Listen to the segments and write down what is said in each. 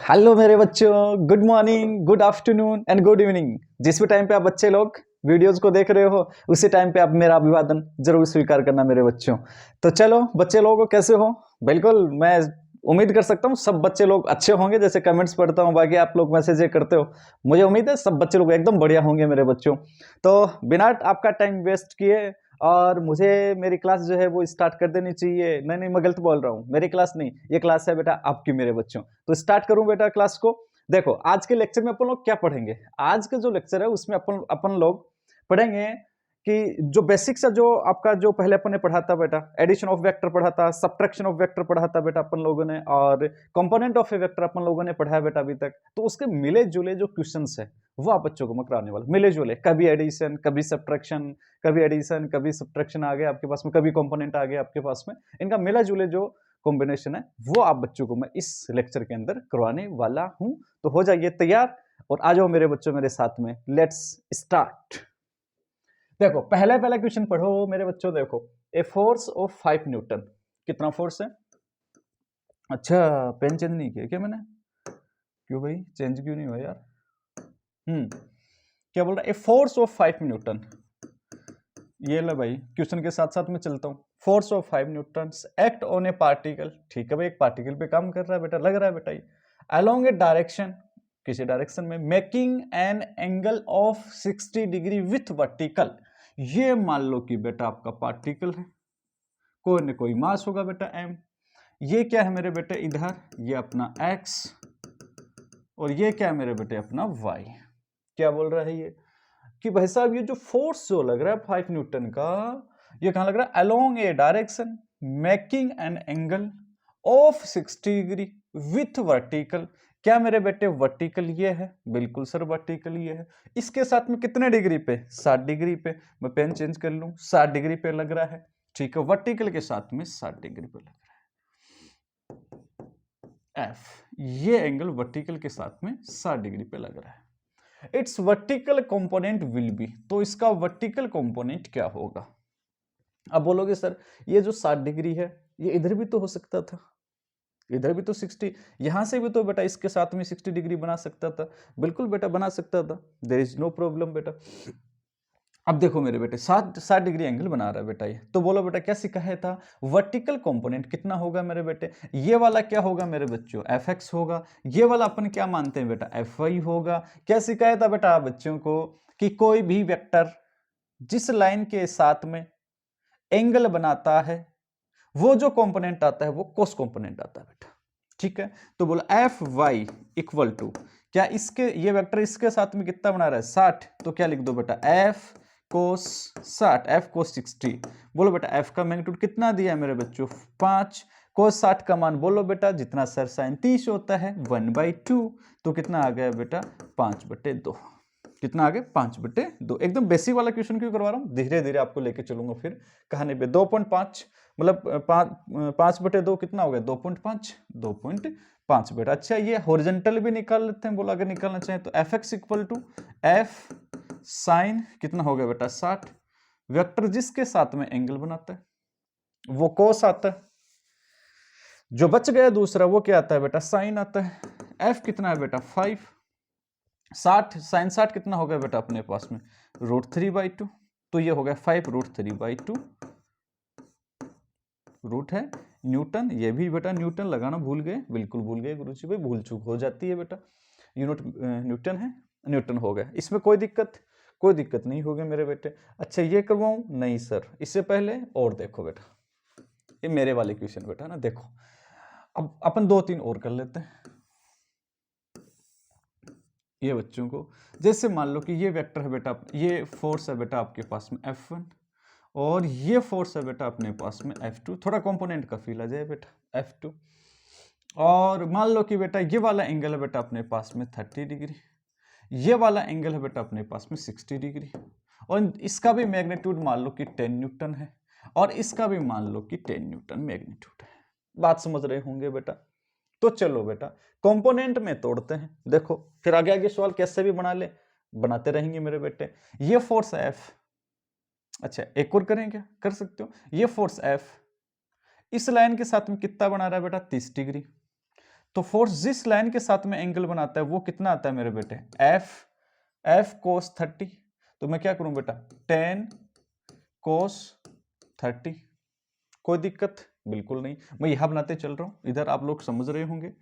Hello मेरे बच्चों, good morning, good afternoon and good evening. जिस भी टाइम पे आप बच्चे लोग वीडियोस को देख रहे हो उसी टाइम पे आप मेरा अभिवादन जरूर स्वीकार करना मेरे बच्चों। तो चलो बच्चे लोगों कैसे हो। बिल्कुल मैं उम्मीद कर सकता हूँ सब बच्चे लोग अच्छे होंगे, जैसे कमेंट्स पढ़ता हूँ, बाकी आप लोग मैसेज करते हो, मुझे उम्मीद है सब बच्चे लोग एकदम बढ़िया होंगे मेरे बच्चों। तो बिना आपका टाइम वेस्ट किए और मुझे मेरी क्लास जो है वो स्टार्ट कर देनी चाहिए। नहीं मैं गलत बोल रहा हूँ, मेरी क्लास नहीं, ये क्लास है बेटा आपकी मेरे बच्चों। तो स्टार्ट करूं बेटा क्लास को। देखो आज के लेक्चर में अपन लोग क्या पढ़ेंगे। आज का जो लेक्चर है उसमें अपन लोग पढ़ेंगे कि जो बेसिक्स है, जो आपका जो पहले अपन ने पढ़ा था बेटा, एडिशन ऑफ वेक्टर पढ़ा था, सब्ट्रैक्शन ऑफ वेक्टर पढ़ा था बेटा अपन लोगों ने, और कंपोनेंट ऑफ ए वेक्टर अपन लोगों ने पढ़ा है बेटा अभी तक। तो उसके मिले जुले जो क्वेश्चंस है वो आप बच्चों को मैं कराने वाला, मिले जुले, कभी एडिशन कभी सब्ट्रैक्शन, कभी एडिशन कभी सब्ट्रैक्शन आ गया आपके पास में, कभी कंपोनेंट आ गया आपके पास में, इनका मिला जुले जो कॉम्बिनेशन है वो आप बच्चों को मैं इस लेक्चर के अंदर करवाने वाला हूं। तो हो जाइए तैयार और आ जाओ मेरे बच्चों मेरे साथ में। Let's start. देखो पहला पहला क्वेश्चन पढ़ो मेरे बच्चों। देखो ए फोर्स ऑफ 5 न्यूटन, कितना फोर्स है। अच्छा पेन चेंज नहीं किया क्या मैंने, क्यों भाई चेंज क्यों नहीं हुआ यार। क्या बोल रहा है, ए फोर्स ऑफ 5 न्यूटन। ये लो भाई क्वेश्चन के साथ साथ में चलता हूँ। Force of 5 Newton act on A particle, ठीक है भाई, एक पार्टिकल पे काम कर रहा है बेटा, लग रहा है बेटा ये अलोंग ए डायरेक्शन, किसी डायरेक्शन में, making an angle of 60 degree with vertical. ये मान लो कि बेटा आपका पार्टिकल है, कोई न कोई मास होगा बेटा m। ये क्या है मेरे बेटे इधर, ये अपना x, और ये क्या है मेरे बेटे अपना y। क्या बोल रहा है ये कि भाई साहब ये जो फोर्स जो लग रहा है 5 न्यूटन का, ये कहां लग रहा है, along A direction making an angle of 60 degree with vertical. क्या मेरे बेटे वर्टिकल ये है, बिल्कुल सर वर्टिकल ये है। इसके साथ में कितने डिग्री पे, 60 डिग्री पे। मैं पेन चेंज कर लूं, 60 डिग्री पे लग रहा है, ठीक है, वर्टिकल के साथ में 60 डिग्री पे लग रहा है एफ। ये एंगल वर्टिकल के साथ में 60 डिग्री पे लग रहा है। It's vertical component will be, तो इसका वर्टिकल कंपोनेंट क्या होगा। अब बोलोगे सर ये जो 60 डिग्री है ये इधर भी तो हो सकता था, इधर भी तो 60, यहां से भी तो बेटा इसके साथ में 60 डिग्री बना सकता था। बिल्कुल बेटा बना सकता था, देयर इज नो प्रॉब्लम बेटा। अब देखो मेरे बेटे 60 डिग्री एंगल बना रहा है बेटा ये, तो बोलो बेटा क्या सिखाया था, वर्टिकल कंपोनेंट कितना होगा मेरे बेटे, ये वाला क्या होगा मेरे बच्चों, एफ एक्स होगा। ये वाला अपन क्या मानते हैं बेटा, एफ वाई होगा। क्या सिखाया था बेटा आप बच्चों को कि कोई भी वेक्टर जिस लाइन के साथ में एंगल बनाता है वो जो कंपोनेंट आता है वो कोस कंपोनेंट आता है बेटा, ठीक है। तो बोला एफ वाई इक्वल टू, क्या इसके ये वेक्टर इसके साथ में कितना बना रहा है 60, तो क्या लिख दो बेटा एफ कोस 60, एफ कोस 60। बोलो बेटा एफ का मैग्नीट्यूड कितना दिया है मेरे बच्चों 5, कोस 60 का मान बोलो बेटा जितना सर साइन 30 होता है 1/2, तो कितना आ गया बेटा 5/2। कितना आ गया 5/2। एकदम बेसिक वाला क्वेश्चन क्यों करवा रहा हूँ, धीरे धीरे आपको लेके चलूंगा फिर कहानी पे। 2.5 मतलब 5/2 कितना हो गया 2.5, 2.5 बेटा। अच्छा ये हॉरिजॉन्टल भी निकाल लेते हैं, बोला अगर निकालना चाहें तो F X equal to F sine कितना हो गया बेटा 60, वेक्टर जिसके साथ में एंगल बनाता है वो कोस आता है, जो बच गया दूसरा वो क्या आता है बेटा साइन आता है। एफ कितना है बेटा 5, 60 साइन 60 कितना हो गया बेटा अपने पास में √3/2, तो ये हो गया 5 √3/2 रूट है न्यूटन। ये भी बेटा न्यूटन लगाना भूल गए, बिल्कुल भूल गए गुरुजी भाई, भूल चूक हो जाती है बेटा। यूनिट न्यूटन है, न्यूटन हो गया, इसमें कोई दिक्कत नहीं होगी मेरे बेटे। अच्छा ये करवाऊं, नहीं सर इससे पहले और देखो बेटा, ये मेरे वाले क्वेश्चन बेटा ना, देखो अब अपन 2-3 और कर लेते हैं ये बच्चों को। जैसे मान लो कि ये वेक्टर है बेटा, ये फोर्स है बेटा आपके पास में F1, और ये फोर्स है बेटा अपने पास में F2, थोड़ा कंपोनेंट का फील आ जाए बेटा F2। और मान लो कि बेटा ये वाला एंगल है बेटा अपने पास में 30 डिग्री, ये वाला एंगल है बेटा अपने पास में 60 डिग्री, और इसका भी मैग्नीट्यूड मान लो कि 10 न्यूटन है, और इसका भी मान लो कि 10 न्यूटन मैग्नीट्यूड है। बात समझ रहे होंगे बेटा। तो चलो बेटा कंपोनेंट में तोड़ते हैं, देखो फिर आगे आगे सवाल कैसे भी बनाते रहेंगे मेरे बेटे। ये फोर्स F, अच्छा एक और करें क्या, कर सकते हो, ये फोर्स F इस लाइन के साथ में कितना बना रहा है बेटा 30 डिग्री, तो फोर्स जिस लाइन के साथ में एंगल बनाता है वो कितना आता है मेरे बेटे, एफ कोस 30। तो मैं क्या करूं बेटा, 10 कोस 30। कोई दिक्कत बिल्कुल नहीं, मैं यहां बनाते चल रहा हूं, इधर आप लोग समझ रहे होंगे।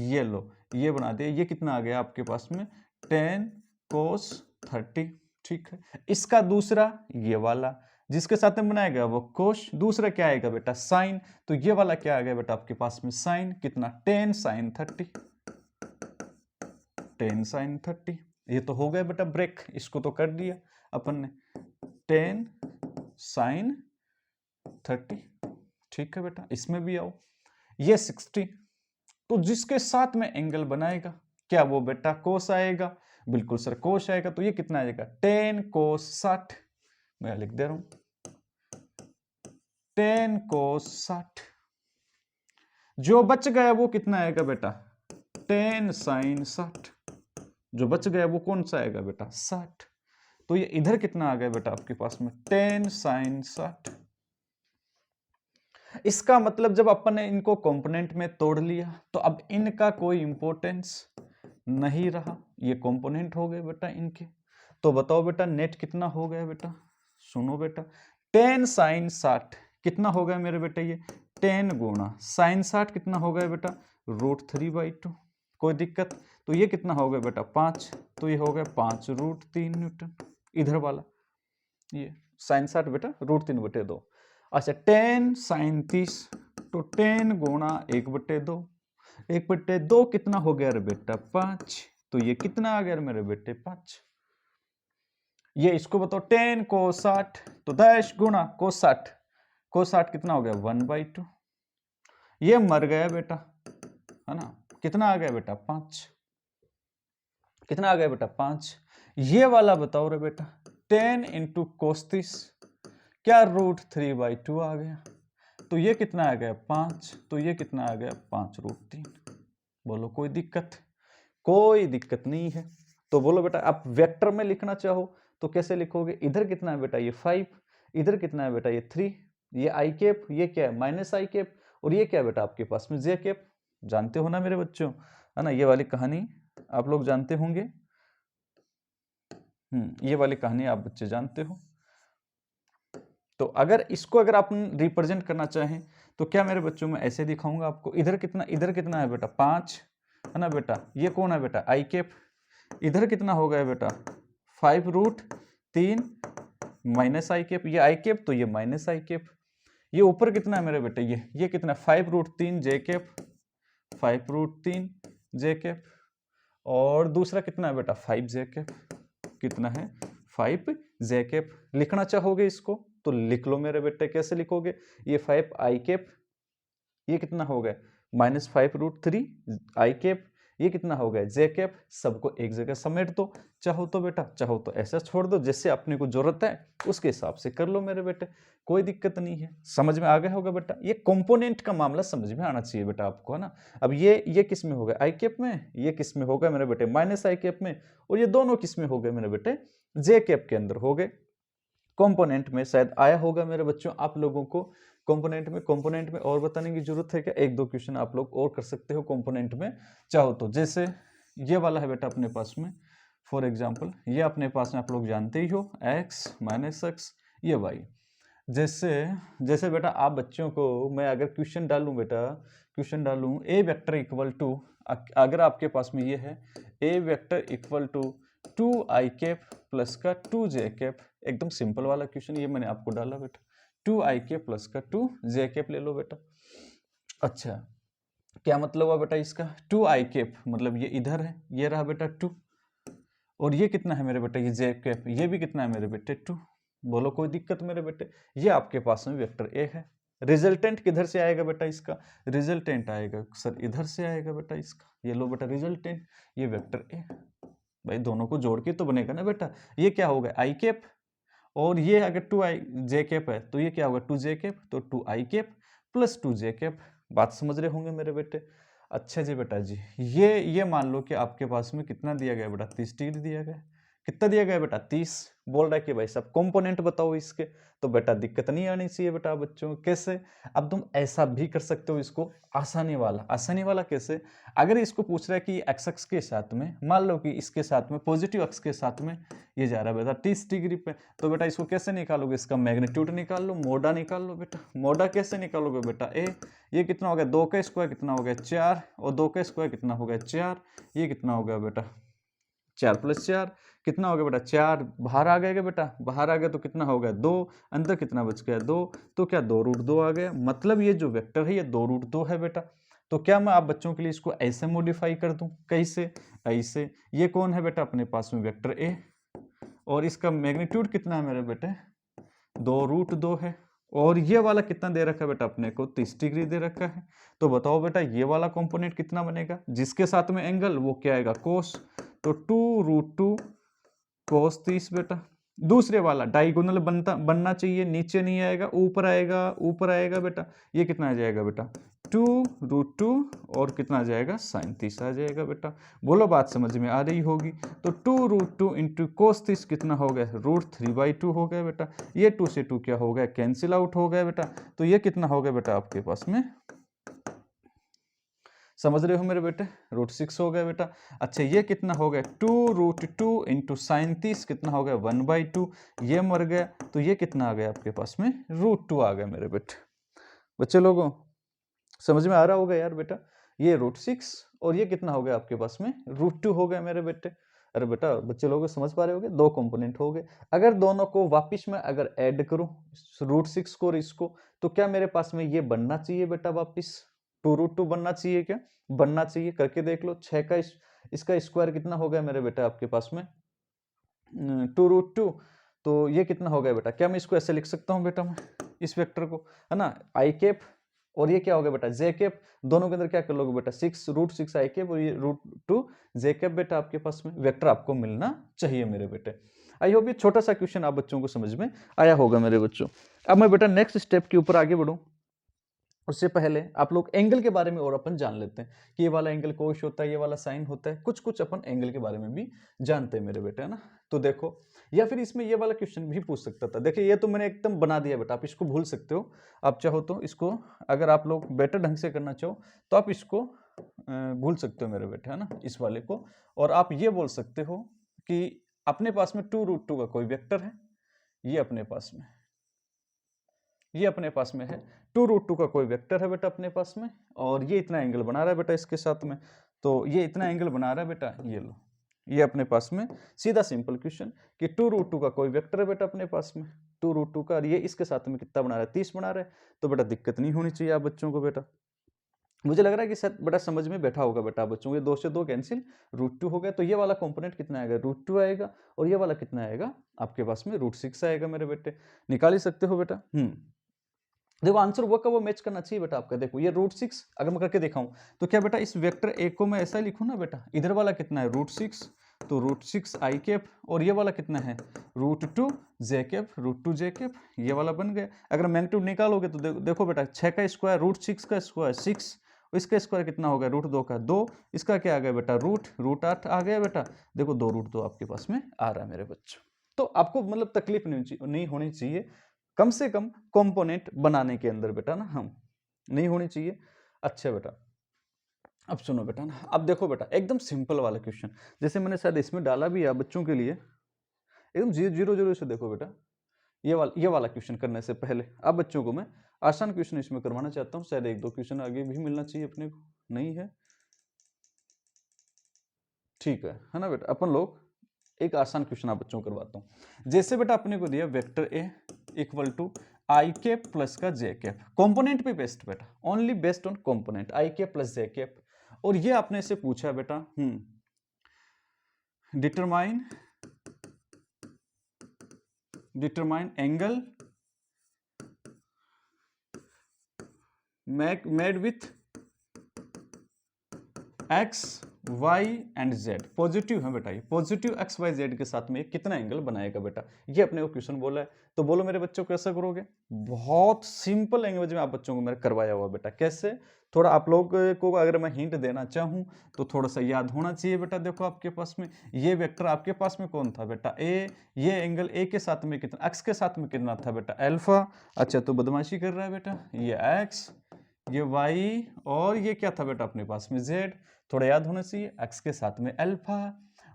ये लो, ये बना दिया, ये कितना आ गया आपके पास में, 10 कोस 30। ठीक है, इसका दूसरा ये वाला जिसके साथ में बनाया गया वो कोश, दूसरा क्या आएगा बेटा, साइन। तो ये वाला क्या आ गया बेटा आपके पास में, साइन कितना, 10 साइन 30, 10 साइन 30। ये तो हो गया बेटा ब्रेक, इसको तो कर दिया अपन ने, 10 साइन 30। ठीक है बेटा, इसमें भी आओ, ये 60। तो जिसके साथ में एंगल बनाएगा क्या वो बेटा कोस आएगा, बिल्कुल सर कोस आएगा। तो ये कितना आएगा, 10 कोस 60। मैं लिख दे रहा हूं 10 कोस 60। जो बच गया वो कितना आएगा बेटा, 10 साइन 60। जो बच गया वो कौन सा आएगा बेटा, 60। तो ये इधर कितना आ गया बेटा आपके पास में, 10 साइन 60। इसका मतलब जब अपन ने इनको कंपोनेंट में तोड़ लिया तो अब इनका कोई इंपॉर्टेंस नहीं रहा, ये कंपोनेंट हो गए बेटा इनके। तो बताओ बेटा नेट कितना हो गया बेटा, सुनो बेटा, 10 साइन 60 कितना हो गया मेरे बेटे, ये 10 गुणा साइन 60 कितना हो गया बेटा, √3/2। कोई दिक्कत, तो ये कितना हो गया बेटा 5, तो ये हो गया 5 √3 न्यूटन। इधर वाला ये साइन 60 बेटा √3/2। अच्छा 10 साइन 30, तो 10 गुणा 1/2, 1/2 कितना हो गया रे बेटा 5। तो ये कितना आ गया मेरे बेटे 5। ये इसको बताओ 10 को 60, तो 10 गुणा को 60, को 60 कितना हो गया 1/2। ये मर गया बेटा, है ना, कितना आ गया बेटा 5, कितना आ गया बेटा 5। ये वाला बताओ रे बेटा 10 इंटू कोस 30, क्या √3/2 आ गया। तो ये कितना आ गया 5, तो ये कितना आ गया 5 √3। बोलो कोई दिक्कत, कोई दिक्कत नहीं है। तो बोलो बेटा आप वेक्टर में लिखना चाहो तो कैसे लिखोगे, इधर कितना है बेटा ये 5, इधर कितना है बेटा ये 3, ये आई कैप, ये क्या है माइनस आई कैप, और ये क्या है बेटा आपके पास में जे कैप। जानते हो ना मेरे बच्चों, है ना, ये वाली कहानी आप लोग जानते होंगे। ये वाली कहानी आप बच्चे जानते हो। तो अगर इसको अगर आप रिप्रेजेंट करना चाहें तो क्या मेरे बच्चों में ऐसे दिखाऊंगा आपको, इधर कितना है बेटा 5, है ना बेटा, ये कौन है बेटा आई कैप, इधर कितना हो गया बेटा 5 √3 माइनस आई कैप, ये आई कैप तो ये माइनस आई कैप। ये ऊपर कितना है मेरे बेटे, ये कितना 5 √3 जे कैप, 5 √3 जे कैप, और दूसरा कितना है बेटा 5 जे कैप, कितना है 5 जे कैप। लिखना चाहोगे इसको तो लिख लो मेरे बेटे, कैसे लिखोगे, ये 5 आई कैप, ये कितना हो गया -5 √3 आई कैप, ये कितना हो गया जे कैप। सबको एक जगह समेट दो, चाहो तो बेटा, चाहो तो ऐसा छोड़ दो, जैसे अपने को जरूरत है उसके हिसाब से कर लो मेरे बेटे, कोई दिक्कत नहीं है। समझ में आ गया होगा बेटा, ये कंपोनेंट का मामला समझ में आना चाहिए बेटा आपको, है ना। अब ये किस में हो गया आई कैप में, ये किस में हो गया मेरे बेटे माइनस आई कैप में, और ये दोनों किस में हो गए मेरे बेटे जे कैप के अंदर हो गए। कंपोनेंट में शायद आया होगा मेरे बच्चों आप लोगों को, कंपोनेंट में और बताने की जरूरत है क्या, एक दो क्वेश्चन आप लोग और कर सकते हो कंपोनेंट में चाहो तो। जैसे ये वाला है बेटा अपने पास में, फॉर एग्जांपल ये अपने पास में आप लोग जानते ही हो x - x, ये y। जैसे बेटा आप बच्चों को मैं अगर क्वेश्चन डालूं बेटा, क्वेश्चन डालूं ए वेक्टर इक्वल टू, अगर आपके पास में ये है A vector equal to 2i cap plus का 2j कैप, एकदम सिंपल वाला क्वेश्चन ये मैंने आपको डाला बेटा, 2i कैप प्लस का 2j कैप ले लो बेटा। अच्छा क्या मतलब हुआ बेटा इसका, 2i कैप मतलब ये इधर है, ये रहा बेटा 2, और ये कितना है मेरे बेटे ये j कैप, ये भी कितना है मेरे बेटे 2। बोलो कोई दिक्कत मेरे बेटे, ये आपके पास में वेक्टर ए है। रिजल्टेंट किधर से आएगा बेटा इसका, रिजल्टेंट आएगा सर इधर से आएगा बेटा इसका, ये लो बेटा रिजल्टेंट, ये वेक्टर ए। भाई दोनों को जोड़ के तो बनेगा ना बेटा, ये क्या होगा आई कैप, और ये अगर 2i जे कैप है तो ये क्या होगा 2j कैप, तो 2i cap plus 2j cap. बात समझ रहे होंगे मेरे बेटे। अच्छा जी बेटा जी, ये मान लो कि आपके पास में कितना दिया गया बेटा 30 डिग्री दिया गया, कितना दिया गया बेटा 30। बोल रहा है कि भाई साहब कंपोनेंट बताओ इसके, तो बेटा दिक्कत नहीं आनी चाहिए बेटा बच्चों। कैसे? अब तुम ऐसा भी कर सकते हो इसको, आसानी वाला। आसानी वाला कैसे? अगर इसको पूछ रहा है कि एक्स अक्ष के साथ में, मान लो कि इसके साथ में पॉजिटिव अक्ष के साथ में ये जा रहा है बेटा 30 डिग्री पे, तो बेटा इसको कैसे निकालोगे? इसका मैग्नीट्यूड निकाल लो, मोडा निकाल लो बेटा। मोडा कैसे निकालोगे बेटा? ये कितना हो गया 2 का स्क्वायर कितना हो गया 4, और 2 का स्क्वायर कितना हो गया 4, ये कितना हो गया बेटा 4 + 4 कितना हो गया बेटा 4, बाहर आ गया बेटा, बाहर आ गया तो कितना हो गया 2, अंदर कितना बच गया 2, तो क्या 2√2 आ गया। मतलब ये जो वेक्टर है ये 2√2 है बेटा। तो क्या मैं आप बच्चों के लिए इसको ऐसे मॉडिफाई कर दूं? कैसे? ऐसे। ये कौन है बेटा अपने पास में? वेक्टर ए, और इसका मैग्नीट्यूड कितना है मेरे बेटे 2√2 है, और ये वाला कितना दे रखा है बेटा अपने को 30 डिग्री दे रखा है। तो बताओ बेटा ये वाला कंपोनेंट कितना बनेगा? जिसके साथ में एंगल वो क्या आएगा कोस, तो 2√2 cos 30 बेटा। दूसरे वाला डायगोनल बनना चाहिए, नीचे नहीं आएगा ऊपर आएगा, ऊपर आएगा बेटा। ये कितना आ जाएगा बेटा 2√2 और कितना आ जाएगा sin 30 आ जाएगा बेटा। बोलो बात समझ में आ रही होगी। तो 2√2 इंटू cos 30 कितना हो गया √3/2 हो गया बेटा। ये 2 से 2 क्या हो गया कैंसिल आउट हो गया बेटा। तो ये कितना हो गया बेटा आपके पास में, समझ रहे हो मेरे बेटे, √6 हो गया बेटा। अच्छा ये कितना हो गया 2√2 इंटू sin 30 कितना हो गया 1/2, ये मर गया, तो ये कितना आ गया आपके पास में √2 आ गया मेरे बेटे। बच्चे लोगों समझ में आ रहा होगा यार बेटा, ये √6 और ये कितना हो गया आपके पास में √2 हो गया मेरे बेटे। अरे बेटा बच्चे लोग समझ पा रहे होगे, दो कंपोनेंट हो गए। अगर दोनों को वापिस में अगर ऐड करूं √6 को और इसको, तो क्या मेरे पास में ये बनना चाहिए बेटा वापिस 2√2 बनना चाहिए क्या? बनना चाहिए। करके देख लो। 6 का इसका स्क्वायर कितना हो गया मेरे बेटा आपके पास में 2√2, तो ये कितना हो गया बेटा? क्या मैं इसको ऐसे लिख सकता हूँ बेटा मैं इस वेक्टर को, है ना, आई कैप, और ये क्या हो गया बेटा जे कैप। दोनों के अंदर क्या कर लोगे बेटा 6 √6 आई कैप और ये √2 जे कैप बेटा आपके पास में वेक्टर आपको मिलना चाहिए मेरे बेटे। आई होप ये छोटा सा क्वेश्चन आप बच्चों को समझ में आया होगा मेरे बच्चों। अब मैं बेटा नेक्स्ट स्टेप के ऊपर आगे बढ़ूं, उससे पहले आप लोग एंगल के बारे में और अपन जान लेते हैं कि ये वाला एंगल कोश होता है, ये वाला साइन होता है, कुछ कुछ अपन एंगल के बारे में भी जानते हैं मेरे बेटे, है ना। तो देखो, या फिर इसमें ये वाला क्वेश्चन भी पूछ सकता था। देखिए ये तो मैंने एकदम बना दिया बेटा, आप इसको भूल सकते हो। आप चाहो तो इसको, अगर आप लोग बेटर ढंग से करना चाहो तो आप इसको भूल सकते हो मेरे बेटे, है ना, इस वाले को। और आप ये बोल सकते हो कि अपने पास में 2√2 का कोई वेक्टर है, ये अपने पास में, ये अपने पास में है 2√2 का कोई वेक्टर है बेटा अपने पास में, और ये इतना एंगल बना रहा है बेटा इसके साथ में। तो ये इतना एंगल बना रहा है बेटा, ये लो, ये अपने पास में सीधा सिंपल क्वेश्चन कि 2√2 का कोई वेक्टर है बेटा अपने पास में 2√2 का, और ये इसके साथ में कितना बना रहा है 30 बना रहा है। तो बेटा दिक्कत नहीं होनी चाहिए आप बच्चों को बेटा। मुझे लग रहा है कि शायद बेटा समझ में बैठा होगा बेटा बच्चों, ये 2 से 2 कैंसिल √2 हो गया। तो ये वाला कंपोनेंट कितना आएगा √2 आएगा, और ये वाला कितना आएगा आपके पास में √6 आएगा मेरे बेटे। निकाल ही सकते हो बेटा। देखो आंसर वो का वो मैच करना चाहिए बेटा आपका। देखो ये √6 अगर मैं करके दिखाऊं तो क्या बेटा इस वेक्टर ए को मैं ऐसा लिखूं ना बेटा, इधर वाला कितना है √6, तो √6 आई कैप, और ये वाला कितना है √2 जे कैप, √2 जे कैप, ये वाला बन गया। अगर मैग्नीट्यूड निकालोगे तो देखो बेटा 6 का स्क्वायर √6 का स्क्वायर 6, इसका स्क्वायर कितना हो गया √2 का 2, इसका क्या आ गया बेटा √8 आ गया बेटा। देखो 2√2 आपके पास में आ रहा है मेरे बच्चों। तो आपको मतलब तकलीफ नहीं होनी चाहिए कम से कम कंपोनेंट बनाने के अंदर बेटा ना, हम नहीं होनी चाहिए। अच्छा बेटा अब सुनो बेटा ना, अब देखो बेटा एकदम सिंपल वाला क्वेश्चन, जैसे मैंने शायद इसमें डाला भी है बच्चों के लिए, एकदम 0 से देखो बेटा। ये वाला क्वेश्चन करने से पहले अब बच्चों को मैं आसान क्वेश्चन इसमें करवाना चाहता हूँ। शायद 1-2 क्वेश्चन आगे भी मिलना चाहिए अपने को, नहीं है ठीक है ना बेटा। अपन लोग एक आसान क्वेश्चन आप बच्चों को करवाता हूं। जैसे बेटा अपने को दिया vector A equal to I cap plus का जे कैप, कंपोनेंट पे बेस्ड बेटा, only based on component I cap plus J cap. और ये आपने से पूछा बेटा determine angle made with X Y and Z positive है बेटा, ये पॉजिटिव एक्स वाई जेड के साथ में कितना एंगल बनाएगा बेटा, ये अपने को क्वेश्चन बोला है। तो बोलो मेरे बच्चों कैसे करोगे, बहुत सिंपल लैंग्वेज में आप बच्चों को मैंने करवाया हुआ बेटा। कैसे, थोड़ा आप लोग को अगर मैं हिंट देना चाहूँ तो थोड़ा सा याद होना चाहिए बेटा। देखो आपके पास में ये वेक्टर आपके पास में कौन था बेटा, ए, ये एंगल ए के साथ में कितना, एक्स के साथ में कितना था बेटा, अल्फा। अच्छा तो बदमाशी कर रहा है बेटा, ये एक्स, ये वाई, और ये क्या था बेटा अपने पास में जेड। थोड़ा याद होना चाहिए, एक्स के साथ में अल्फा,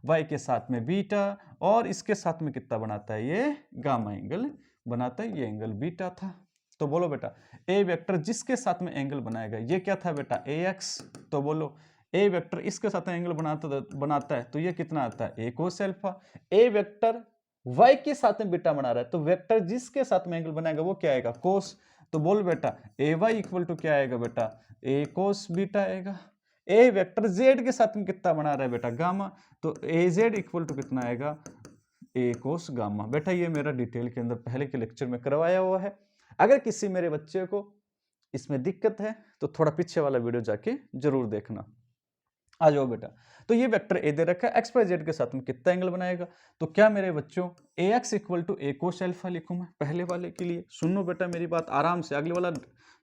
वाई के साथ में बीटा, और इसके साथ में कितना बनाता है, ये गामा एंगल बनाता है, ये एंगल बीटा था। तो बोलो बेटा ए वेक्टर जिसके साथ में एंगल बनाएगा, ये क्या था बेटा, ए एक्स। तो बोलो ए वेक्टर इसके साथ एंगल बनाता है तो ये कितना आता है, ए कोस अल्फा। ए वेक्टर वाई के साथ में बीटा बना रहा है तो वेक्टर जिसके साथ में एंगल बनाएगा वो क्या आएगा, कोस। तो बोल बेटा ए वाई इक्वल टू क्या आएगा बेटा, ए कोस बीटा आएगा। ए वेक्टर जेड के साथ में कितना बना रहा है बेटा, गामा, तो ए जेड इक्वल टू कितना आएगा, ए कोस गामा। बेटा ये मेरा डिटेल के अंदर पहले के लेक्चर में करवाया हुआ है। अगर किसी मेरे बच्चे को इसमें दिक्कत है तो थोड़ा पीछे वाला वीडियो जाके जरूर देखना। आ जाओ बेटा, तो ये वेक्टर ए दे रखा है, एक्स वाई जेड के साथ में कितना एंगल बनाएगा। तो क्या मेरे बच्चों A X equal to A cos alpha लिखूं मैं पहले वाले के लिए। सुनो बेटा मेरी बात आराम से, अगले वाला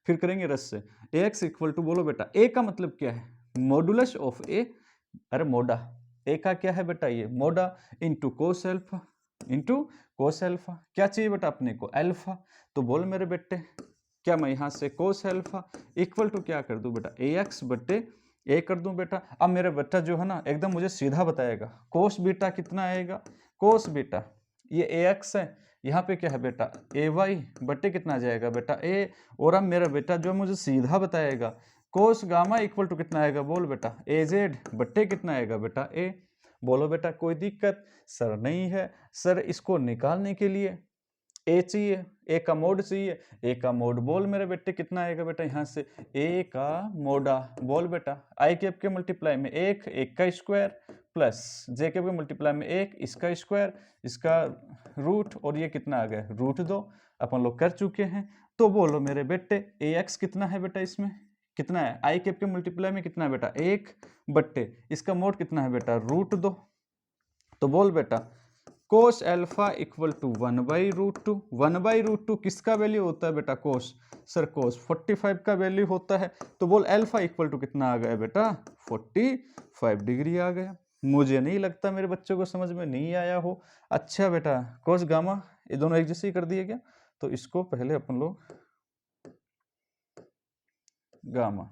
फिर करेंगे रस से। ए एक्स इक्वल टू, बोलो बेटा ए का मतलब क्या है, मॉडुलस ऑफ ए, अरे मोडा, ए का क्या है बेटा, ये mod A into cos alpha, into cos alpha. क्या चाहिए बेटा अपने को, अल्फा। तो बोल मेरे बेटे क्या मैं यहाँ से कोस अल्फा इक्वल टू क्या कर दूं बेटा, ए एक्स बट्टे ए कर दूं बेटा। अब मेरा बेटा जो है ना एकदम मुझे सीधा बताएगा, कोस बीटा कितना आएगा, कोस बीटा ये ए एक्स है, यहाँ पे क्या है बेटा ए वाई बट्टे कितना आ जाएगा बेटा ए, और अब मेरा बेटा जो मुझे सीधा बताएगा कोस गामा इक्वल टू कितना आएगा, बोल बेटा ए जेड बट्टे कितना आएगा बेटा ए। बोलो बेटा कोई दिक्कत, सर नहीं है, सर इसको निकालने के लिए ए चाहिए, ए का मोड चाहिए, ए का मोड बोल मेरे बेटे कितना आएगा बेटा, यहाँ से ए का मोडा बोल बेटा, आई कैप के मल्टीप्लाई में एक, एक का स्क्वायर प्लस जे कैप के मल्टीप्लाई में एक, इसका स्क्वायर, इसका रूट, और ये कितना आ गया रूट 2, अपन लोग कर चुके हैं। तो बोलो मेरे बेटे ए एक्स कितना है बेटा, इसमें कितना है, आई कैप के मल्टीप्लाई में कितना है बेटा एक बट्टे, इसका मोड कितना है बेटा रूट 2। तो बोल बेटा कोस अल्फा इक्वल टू 1/√2, 1/√2 किसका वैल्यू होता है बेटा, कोस, सर कोस 45 का वैल्यू होता है। तो बोल अल्फा इक्वल टू कितना आ गया बेटा 45 डिग्री आ गया। मुझे नहीं लगता मेरे बच्चों को समझ में नहीं आया हो। अच्छा बेटा कोस गामा ये दोनों एक जैसे ही कर दिए क्या, तो इसको पहले अपन लोग गामा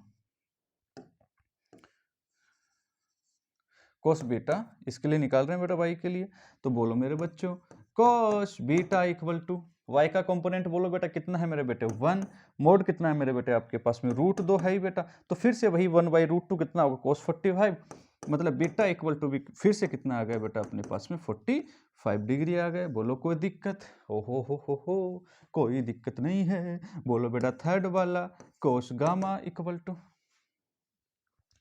कोस बीटा इसके लिए निकाल रहे हैं बेटा वाई के लिए। तो बोलो मेरे बच्चों cos beta equal to Y का कंपोनेंट बोलो बेटा कितना है मेरे बेटे 1, मोड कितना है मेरे बेटे आपके पास में √2 है ही बेटा। तो फिर से वही 1/√2 कितना होगा कोस 45, मतलब बीटा इक्वल टू भी फिर से कितना आ गया बेटा अपने पास में 45 डिग्री आ गए। बोलो कोई दिक्कत, हो कोई दिक्कत नहीं है। बोलो बेटा थर्ड वाला cos gamma equal to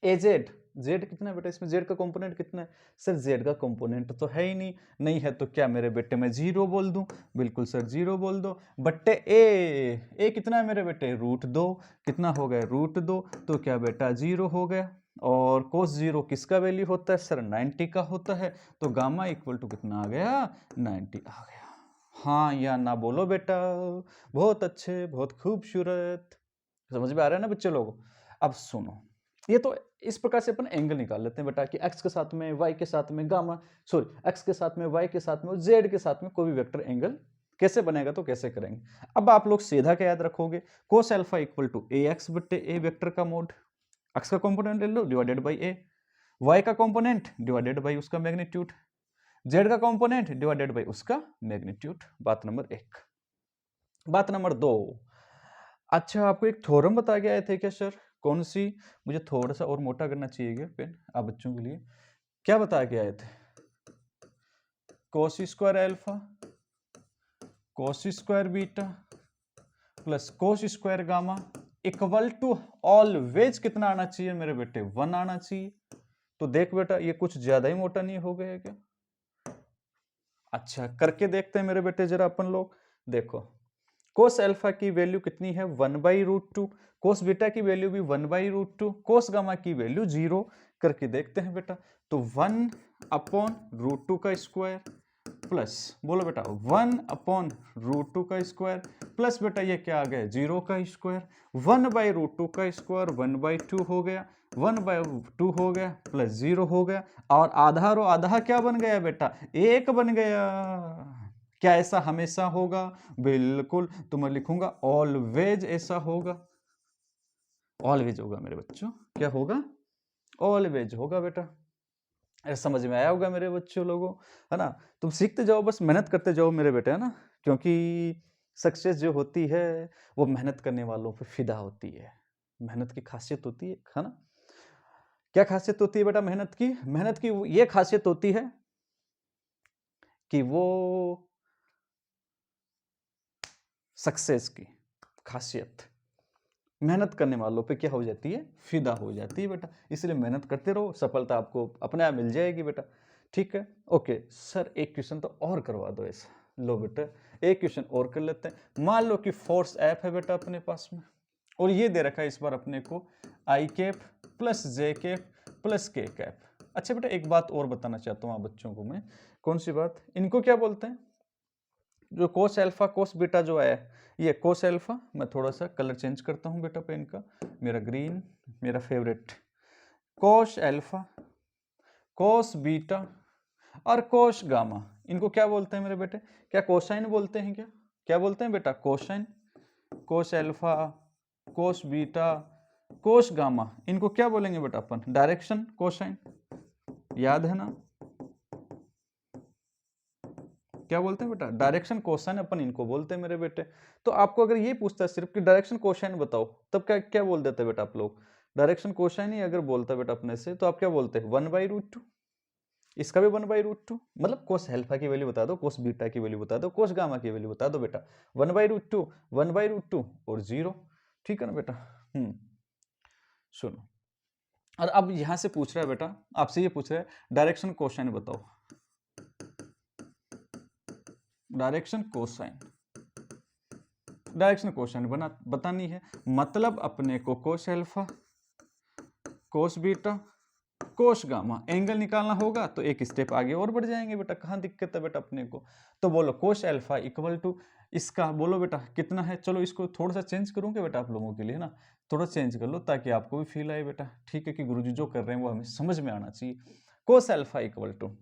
A Z, Z कितना है बेटा इसमें, जेड का कंपोनेंट कितना है, सर जेड का कंपोनेंट तो है ही नहीं, नहीं है तो क्या मेरे बेटे मैं 0 बोल दूं, बिल्कुल सर 0 बोल दो। बट्टे ए कितना है मेरे बेटे √2, कितना हो गया √2, तो क्या बेटा 0 हो गया। और कोस 0 किसका वैल्यू होता है सर 90 का होता है, तो गामा इक्वल टू कितना आ गया 90 आ गया। हाँ या ना बोलो बेटा, बहुत अच्छे बहुत खूबसूरत, समझ में आ रहा है ना बच्चे लोगों। अब सुनो, ये तो इस प्रकार से अपन एंगल निकाल लेते हैं बेटा कि एक्स के साथ में वाई के साथ में गामा, सॉरी एक्स के साथ में वाई के साथ में और जेड के साथ में कोई भी वेक्टर एंगल कैसे बनेगा, तो कैसे करेंगे। अब आप लोग सीधा क्या याद रखोगे, cos alpha equal to A X बट्टे ए वेक्टर का मोड, एक्स का कंपोनेंट ले लो डिवाइडेड बाई ए, वाई का कंपोनेंट डिवाइडेड बाई उसका मैग्नीट्यूड, जेड का कंपोनेंट डिवाइडेड बाई उसका मैग्नीट्यूड। बात नंबर 1। बात नंबर 2, अच्छा आपको एक थ्योरम बता के आए थे क्या सर, कौन सी, मुझे थोड़ा सा और मोटा करना चाहिए क्या पेन आप बच्चों के लिए, क्या बता के आए थे, cos square alpha cos square beta plus cos square gamma equal to always कितना आना चाहिए मेरे बेटे 1 आना चाहिए। तो देख बेटा ये कुछ ज्यादा ही मोटा नहीं हो गया क्या, अच्छा करके देखते हैं मेरे बेटे जरा अपन लोग। देखो कोस अल्फा की वैल्यू कितनी है 1/√2, कोस बीटा की वैल्यू भी 1/√2, कोस गामा की वैल्यू 0, करके देखते हैं बेटा। तो 1/√2 का स्क्वायर प्लस, बोलो बेटा 1/√2 का स्क्वायर प्लस बेटा ये क्या आ गया 0 का स्क्वायर, 1/√2 का स्क्वायर 1/2 हो गया, 1/2 हो गया प्लस 0 हो गया, और आधा और आधा क्या बन गया बेटा 1 बन गया। क्या ऐसा हमेशा होगा? बिल्कुल। तो मैं लिखूंगा ऑलवेज ऐसा होगा, ऑलवेज होगा मेरे बच्चों। क्या होगा? ऑलवेज होगा बेटा। ऐसा समझ में आया होगा मेरे बच्चों लोगों, है ना? तुम सीखते जाओ, बस मेहनत करते जाओ मेरे बेटे, है ना? क्योंकि सक्सेस जो होती है वो मेहनत करने वालों पे फिदा होती है। मेहनत की खासियत होती है ना? क्या खासियत होती है बेटा मेहनत की? मेहनत की ये खासियत होती है कि वो सक्सेस की खासियत मेहनत करने वालों पे क्या हो जाती है? फिदा हो जाती है बेटा। इसलिए मेहनत करते रहो, सफलता आपको अपने आप मिल जाएगी बेटा। ठीक है, ओके सर एक क्वेश्चन तो और करवा दो ऐसा। लो बेटा एक क्वेश्चन और कर लेते हैं। मान लो कि फोर्स एफ है बेटा अपने पास में, और ये दे रखा है इस बार अपने को आई cap plus J cap plus के कैप। अच्छा बेटा एक बात और बताना चाहता हूँ आप बच्चों को मैं। कौन सी बात? इनको क्या बोलते हैं? जो कोस अल्फा कोस बीटा जो है, ये कोस अल्फा, मैं थोड़ा सा कलर चेंज करता हूँ बेटा पेन का, मेरा ग्रीन मेरा favourite. Cos alpha cos beta और कोस गामा, इनको क्या बोलते हैं मेरे बेटे? क्या कोसाइन बोलते हैं? क्या क्या बोलते हैं बेटा? Cosine. Cos alpha cos beta cos gamma, इनको क्या बोलेंगे बेटा अपन? Direction cosine. याद है ना? क्या बोलते हैं बेटा? डायरेक्शन कोसाइन अपन इनको बोलते हैं मेरे बेटे। तो आपको अगर ये पूछता है सिर्फ कि डायरेक्शन कोसाइन बताओ, तब क्या क्या बोल देते बेटा आप लोग? डायरेक्शन कोसाइन ही अगर बोलता बेटा अपने से, तो आप क्या बोलते हैं? 1/√2। इसका भी 1/√2, मतलब कोस अल्फा की वैल्यू बता दो, कोस बीटा की वैल्यू बता दो, कोस गामा की वैल्यू बता दो बेटा। 1/√2 1/√2 और 0। ठीक है ना बेटा? सुनो, और अब यहां से पूछ रहा है बेटा, आपसे ये पूछ रहा है डायरेक्शन कोसाइन बताओ। डायरेक्शन कोसाइन, डायरेक्शन कोसाइन बतानी है, मतलब अपने को cos alpha cos beta cos gamma angle निकालना होगा, तो एक स्टेप आगे और बढ़ जाएंगे बेटा। कहाँ दिक्कत है बेटा अपने को? तो बोलो कोस अल्फा इक्वल टू इसका, बोलो बेटा कितना है? चलो इसको थोड़ा सा चेंज करूंगे बेटा आप लोगों के लिए, है ना? थोड़ा चेंज कर लो ताकि आपको भी फील आए बेटा। ठीक है कि गुरुजी जो कर रहे हैं वो हमें समझ में आना चाहिए। कोस अल्फा इक्वल टू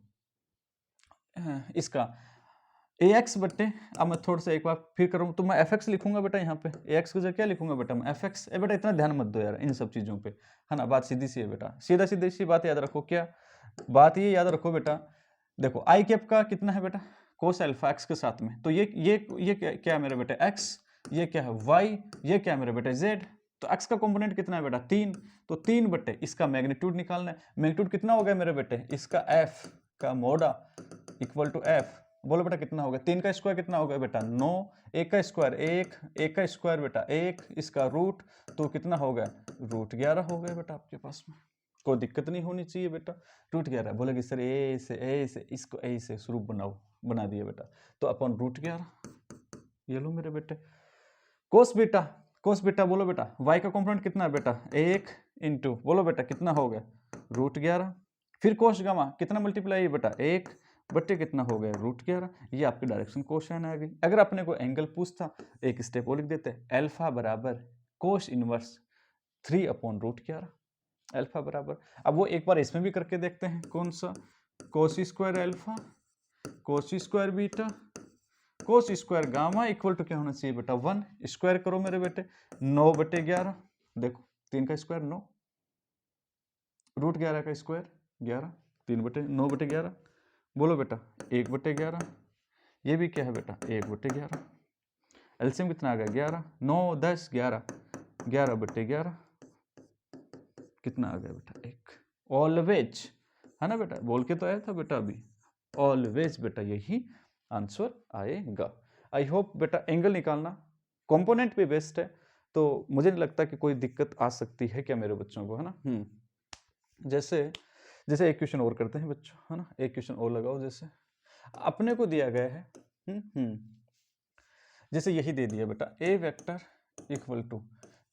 इसका ax बट्टे, अब मैं थोड़ा सा एक बार फिर करूँ तो मैं fx लिखूंगा बेटा। यहाँ पे ax की जगह क्या लिखूंगा बेटा? मैं fx। बेटा इतना ध्यान मत दो यार इन सब चीज़ों पे, है ना? बात सीधी सी है बेटा, सीधा सीधी सी बात याद रखो। क्या बात? ये याद रखो बेटा, देखो आई कैप का कितना है बेटा? कोस अल्फा x के साथ में, तो ये क्या है मेरे बेटे? x। ये क्या है? y। ये क्या है मेरे बेटे? z। तो x का कंपोनेंट कितना है बेटा? 3। तो 3 बट्टे इसका मैग्नीट्यूड निकालना है। मैग्नीट्यूड कितना हो गया मेरे बेटे? इसका f का मोडा इक्वल टू f। बोलो बेटा कितना हो गया? 3 का स्क्वायर कितना हो गया बेटा? 9। 1 का स्क्वायर 1, 1 का स्क्वायर बेटा 1, इसका रूट तो कितना हो गया? √11 हो गया बेटा आपके पास में। कोई दिक्कत नहीं होनी चाहिए बेटा। √11 बोलेगी सर ए से इसको ए से शुरू बना दिया बेटा, तो अपन √11 ये लो मेरे बेटे। कोस बीटा बोलो बेटा y का कंपोनेंट कितना है बेटा? 1 इंटू, बोलो बेटा कितना हो गया? √11। फिर कोस गामा कितना मल्टीप्लाई है बेटा? 1 बट्टे कितना हो गया? √11। ये आपकी डायरेक्शन कोसाइन आ गई। अगर अपने को एंगल पूछता, एक स्टेप और लिख देते, अल्फा बराबर कोस इनवर्स 3/√11। अल्फा बराबर, अब वो एक बार इसमें भी करके देखते हैं। कौन सा? Cos square alpha cos square beta cos square gamma equal to क्या होना चाहिए बेटा? 1। स्क्वायर करो मेरे बेटे, 9/11। देखो 3 का स्क्वायर 9, √11 का स्क्वायर 11, 9/11। बोलो बेटा 1/11। ये भी क्या है बेटा? 1/11। एलसीएम कितना आ गया? 11। 9 10 11, 11/11 कितना आ गया बेटा? 1। ऑलवेज, है ना बेटा? बोल के तो आया था बेटा अभी, ऑलवेज बेटा यही आंसर आएगा। आई होप बेटा एंगल निकालना कंपोनेंट भी बेस्ट है, तो मुझे नहीं लगता कि कोई दिक्कत आ सकती है क्या मेरे बच्चों को, है ना? जैसे एक क्वेश्चन और करते हैं बच्चों, है ना? एक क्वेश्चन और लगाओ। जैसे अपने को दिया गया है जैसे यही दे दिया बेटा, A vector equal to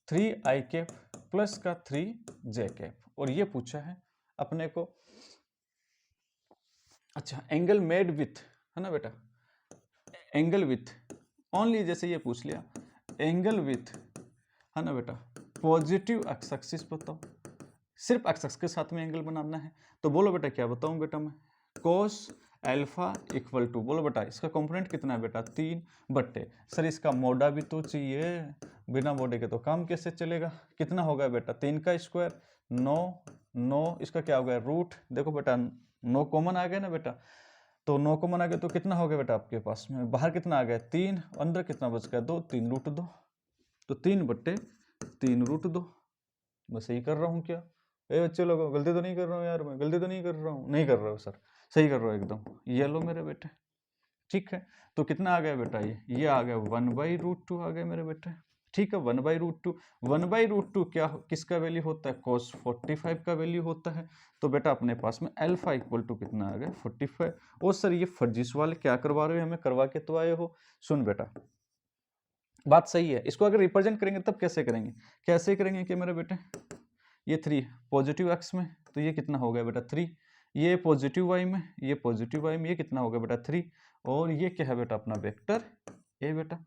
3i cap plus का 3j कैप, और ये पूछा है अपने को, अच्छा एंगल मेड विथ, है ना बेटा, एंगल विथ ओनली, जैसे ये पूछ लिया एंगल विथ, है ना बेटा, पॉजिटिव एक्स एक्सिस बताओ, सिर्फ एक्स एक्स के साथ में एंगल बनाना है। तो बोलो बेटा क्या बताऊं बेटा मैं, कोस अल्फा इक्वल टू, बोलो बेटा इसका कंपोनेंट कितना है बेटा 3 बट्टे, सर इसका मोडा भी तो चाहिए, बिना मोडे के तो काम कैसे चलेगा, कितना होगा बेटा 3 का स्क्वायर 9, 9 इसका क्या हो गया रूट, देखो बेटा 9 कॉमन आ गया ना बेटा, तो 9 कॉमन आ गया तो कितना हो गया बेटा आपके पास में, बाहर कितना आ गया 3, अंदर कितना बच गया 2, 3 रूट 2, तो 3 बट्टे 3 रूट 2। मैं सही कर रहा हूँ क्या, बच्चे लोगों गलती तो नहीं कर रहा हूँ यार, मैं गलती तो नहीं कर रहा हूँ, नहीं कर रहा हूँ सर, सही कर रहा हूँ एकदम, ये लो मेरे बेटे, ठीक है। तो कितना आ गया बेटा, ये आ गया 1/√2 आ गया मेरे बेटे, ठीक है 1/√2, 1/√2 क्या किसका वैल्यू होता है, cos 45 का वैल्यू होता है। तो बेटा अपने पास में अल्फा इक्वल टू कितना आ गया 45। और सर ये फर्जी सवाल क्या करवा रहे हो, हमें करवा के तो आए हो, सुन बेटा बात सही है, इसको अगर रिप्रेजेंट करेंगे तब कैसे करेंगे, कैसे करेंगे कि मेरे बेटे ये 3 पॉजिटिव एक्स में, तो ये कितना हो गया बेटा 3, ये पॉजिटिव वाई में, ये पॉजिटिव वाई में, ये कितना हो गया बेटा 3, और ये क्या है बेटा अपना वेक्टर ए बेटा,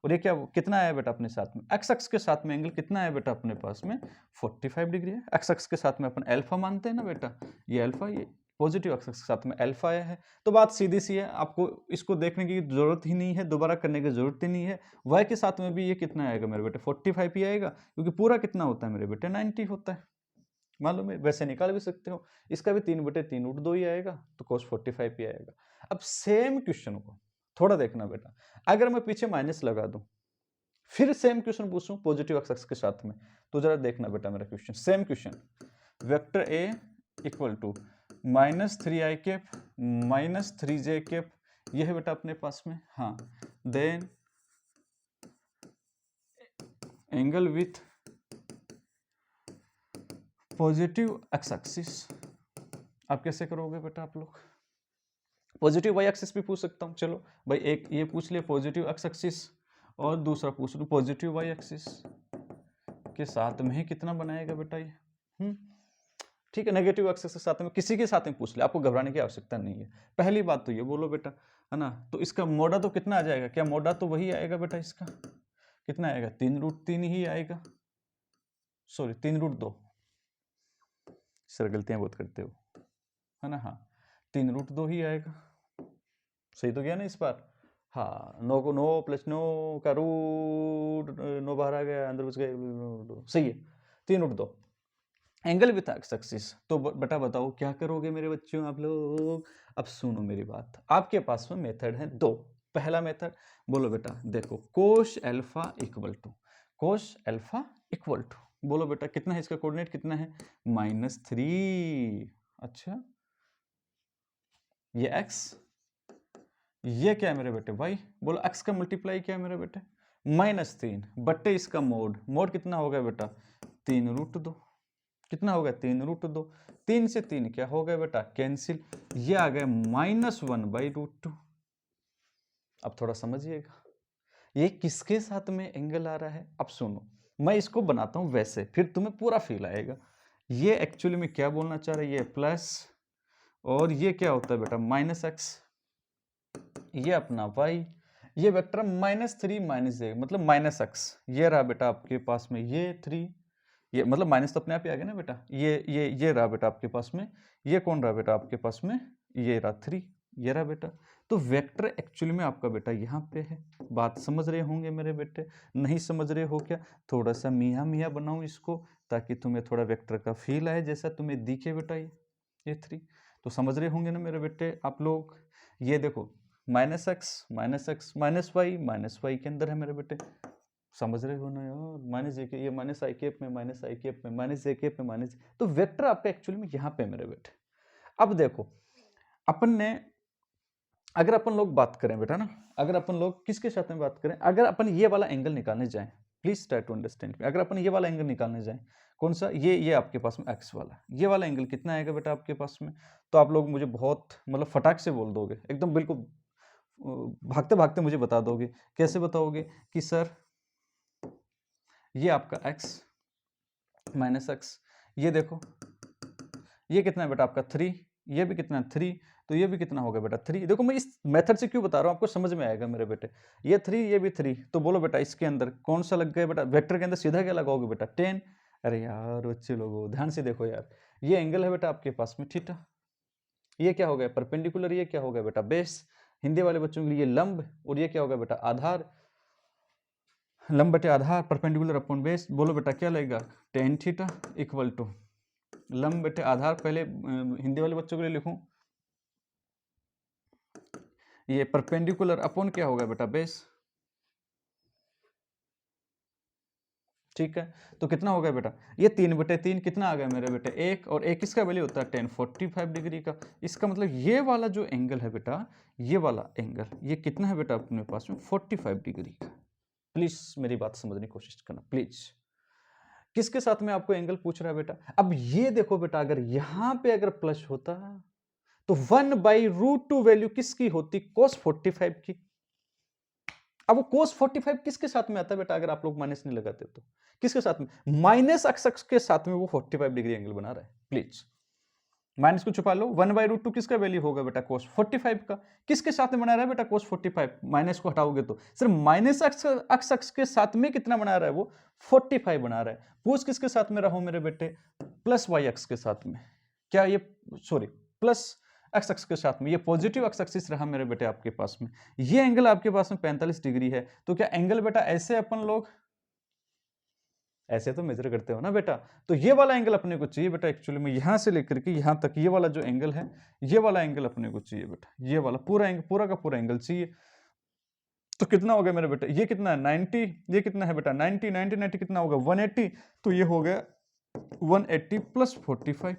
और ये क्या कितना आया बेटा अपने साथ में, एक्स एक्स के साथ में एंगल कितना है बेटा अपने पास में 45 डिग्री है, एक्स एक्स के साथ में अपन अल्फा मानते हैं ना बेटा, ये अल्फा, ये पॉजिटिव एक्स एक्स के साथ में अल्फा आया है। तो बात सीधी सी है, आपको इसको देखने की जरूरत ही नहीं है, दोबारा करने की जरूरत ही नहीं है, वाई के साथ में भी ये कितना आएगा मेरे बेटे 45 ही आएगा, क्योंकि पूरा कितना होता है मेरे बेटे 90 होता है, मालूम है, वैसे निकाल भी सकते हो, इसका भी 3/3√2 ही आएगा, तो cos 45 ही आएगा। अब सेम क्वेश्चन को थोड़ा देखना बेटा, अगर मैं पीछे माइनस लगा दूं, फिर सेम क्वेश्चन पूछूं पॉजिटिव एक्स एक्स के साथ में, तो जरा देखना बेटा मेरा question, same question, vector A equal to -3i cap -3j cap, यह है बेटा अपने पास में, हाँ then angle with positive x axis, आप कैसे करोगे बेटा आप लोग, पॉजिटिव वाई एक्सिस भी पूछ सकता हूँ, चलो भाई एक ये पूछ लिया पॉजिटिव एक्स एक्सिस, और दूसरा पूछ लूँ पॉजिटिव वाई एक्सिस के साथ में ही कितना बनाएगा बेटा ये, ठीक है, नेगेटिव एक्सिस के साथ में किसी के साथ में पूछ ले, आपको घबराने की आवश्यकता नहीं है। पहली बात तो ये बोलो बेटा, है ना, तो इसका मोडा तो कितना आ जाएगा, क्या मोडा तो वही आएगा बेटा, इसका कितना आएगा 3√3 ही आएगा, सॉरी 3√2, सर गलतियां बहुत करते हो, है ना, हाँ 3√2 ही आएगा, सही तो गया ना इस बार, हाँ 9 को 9 + 9 का रूट 9 बाहर आ गया, अंदर बच गया, सही है 3√2 एंगल विथ एक्स एक्सिस। तो बेटा बताओ क्या करोगे मेरे बच्चों आप लोग, अब सुनो मेरी बात, आपके पास में मेथड है 2, पहला मेथड बोलो बेटा, देखो कोश अल्फा इक्वल टू, कोश अल्फा इक्वल टू, बोलो बेटा कितना है इसका कोऑर्डिनेट कितना है -3, अच्छा ये x, ये क्या है मेरे बेटे y, बोलो x का मल्टीप्लाई क्या है मेरे बेटे -3 बट्टे इसका मोड, मोड कितना हो गया बेटा 3√2, कितना हो गया 3√2, 3 से 3 क्या हो गया बेटा कैंसिल, ये आ गया -1/√2। अब थोड़ा समझिएगा ये किसके साथ में एंगल आ रहा है, अब सुनो मैं इसको बनाता हूं वैसे, फिर तुम्हें पूरा फील आएगा, ये एक्चुअली में क्या बोलना चाह रहा है, ये प्लस, और ये क्या होता है बेटा -x, ये अपना y, ये वेक्टर -3 -j मतलब -x, ये रहा बेटा आपके पास में ये 3, ये मतलब माइनस तो अपने आप ही आ गया ना बेटा, ये रहा बेटा आपके पास में, ये कौन रहा बेटा आपके पास में, ये रहा 3, ये रहा बेटा, तो वेक्टर एक्चुअली में आपका बेटा यहाँ पे है, बात समझ रहे होंगे मेरे बेटे, नहीं समझ रहे हो क्या, थोड़ा सा मियाँ मियाँ बनाऊं इसको ताकि तुम्हें थोड़ा वेक्टर का फील आए, जैसा तुम्हें दिखे बेटा ये 3, तो समझ रहे होंगे ना मेरे बेटे आप लोग, ये देखो -x -y के अंदर है मेरे बेटे, समझ रहे हो ना यार, माइनस जे के, ये -i कैप में -i कैप में -j कैप में माइनस, तो वेक्टर आपका एक्चुअली में यहाँ पे मेरे बेटे। अब देखो अपन ने, अगर अपन लोग बात करें बेटा ना, अगर अपन लोग किसके साथ में बात करें, अगर अपन ये वाला एंगल निकालने जाएं, प्लीज ट्राई टू अंडरस्टैंड, अगर अपन ये वाला एंगल निकालने जाएं, कौन सा, ये आपके पास में एक्स वाला, ये वाला एंगल कितना आएगा बेटा आपके पास में, तो आप लोग मुझे बहुत मतलब फटाक से बोल दोगे, एकदम बिल्कुल भागते भागते मुझे बता दोगे, कैसे बताओगे कि सर ये आपका x -x, ये देखो ये कितना है बेटा आपका 3, ये भी कितना 3, तो ये भी कितना होगा बेटा 3। देखो मैं इस मेथड से क्यों बता रहा हूँ, आपको समझ में आएगा मेरे बेटे। ये 3 ये भी 3, तो बोलो बेटा इसके अंदर कौन सा लग गया बेटा, वेक्टर के अंदर सीधा क्या लगाओगे बेटा 10। अरे यार बच्चे लोगों ध्यान से देखो यार, ये एंगल है बेटा आपके पास में थीटा, ये क्या हो गया परपेंडिकुलर, ये क्या हो गया बेटा बेस, हिंदी वाले बच्चों के लिए लंब, और ये क्या होगा बेटा आधार, लंब बटे आधार परपेंडिकुलर अपॉन बेस। बोलो बेटा क्या लगेगा tan थीटा इक्वल टू लंब बटे आधार, पहले हिंदी वाले बच्चों के लिए लिखूं, ये परपेंडिकुलर अपॉन क्या होगा बेटा बेस, ठीक है। तो कितना हो गया बेटा, ये 3/3 कितना आ गया मेरे बेटे 1, और 1 किसका वैल्यू होता है tan 45 डिग्री का। इसका मतलब ये वाला जो एंगल है बेटा, ये वाला एंगल ये कितना है बेटा अपने पास में 45 डिग्री का। प्लीज मेरी बात समझने की कोशिश करना प्लीज। किसके साथ में आपको एंगल पूछ रहा है बेटा, अब ये देखो बेटा अगर यहां पे अगर प्लस होता तो 1/√2 वैल्यू किसकी होती, cos 45 की। अब वो cos 45 किसके साथ में आता है बेटा, अगर आप लोग माइनस नहीं लगाते तो किसके साथ में, माइनस अक्स के साथ में वो 45 डिग्री एंगल बना रहा है। प्लीज माइनस को छुपा लो, 1/√2 किसका वैल्यू होगा बेटा cos 45 का, किसके साथ में बना रहा है बेटा cos 45, माइनस को हटाओगे तो सिर्फ माइनस अक्स के साथ में कितना बना रहा है वो 45 बना रहा है। पूछ किसके साथ में रहो मेरे बेटे, प्लस वाई अक्स के साथ में, क्या ये सॉरी प्लस एक्स अक्स के साथ में, ये पॉजिटिव एक्स एक्सिस रहा मेरे बेटे आपके पास में, ये एंगल आपके पास में 45 डिग्री है। तो क्या एंगल बेटा ऐसे अपन लोग ऐसे तो मेजर करते हो ना बेटा, तो ये वाला एंगल अपने को चाहिए बेटा एक्चुअली में, यहां से लेकर के यहां तक ये वाला जो एंगल है, ये वाला एंगल अपने को चाहिए बेटा, ये वाला पूरा एंगल पूरा का पूरा एंगल चाहिए। तो कितना हो गया मेरे बेटे, ये कितना है 90, ये कितना है बेटा 90 90 90 कितना होगा 180, तो ये हो गया 180 प्लस 45,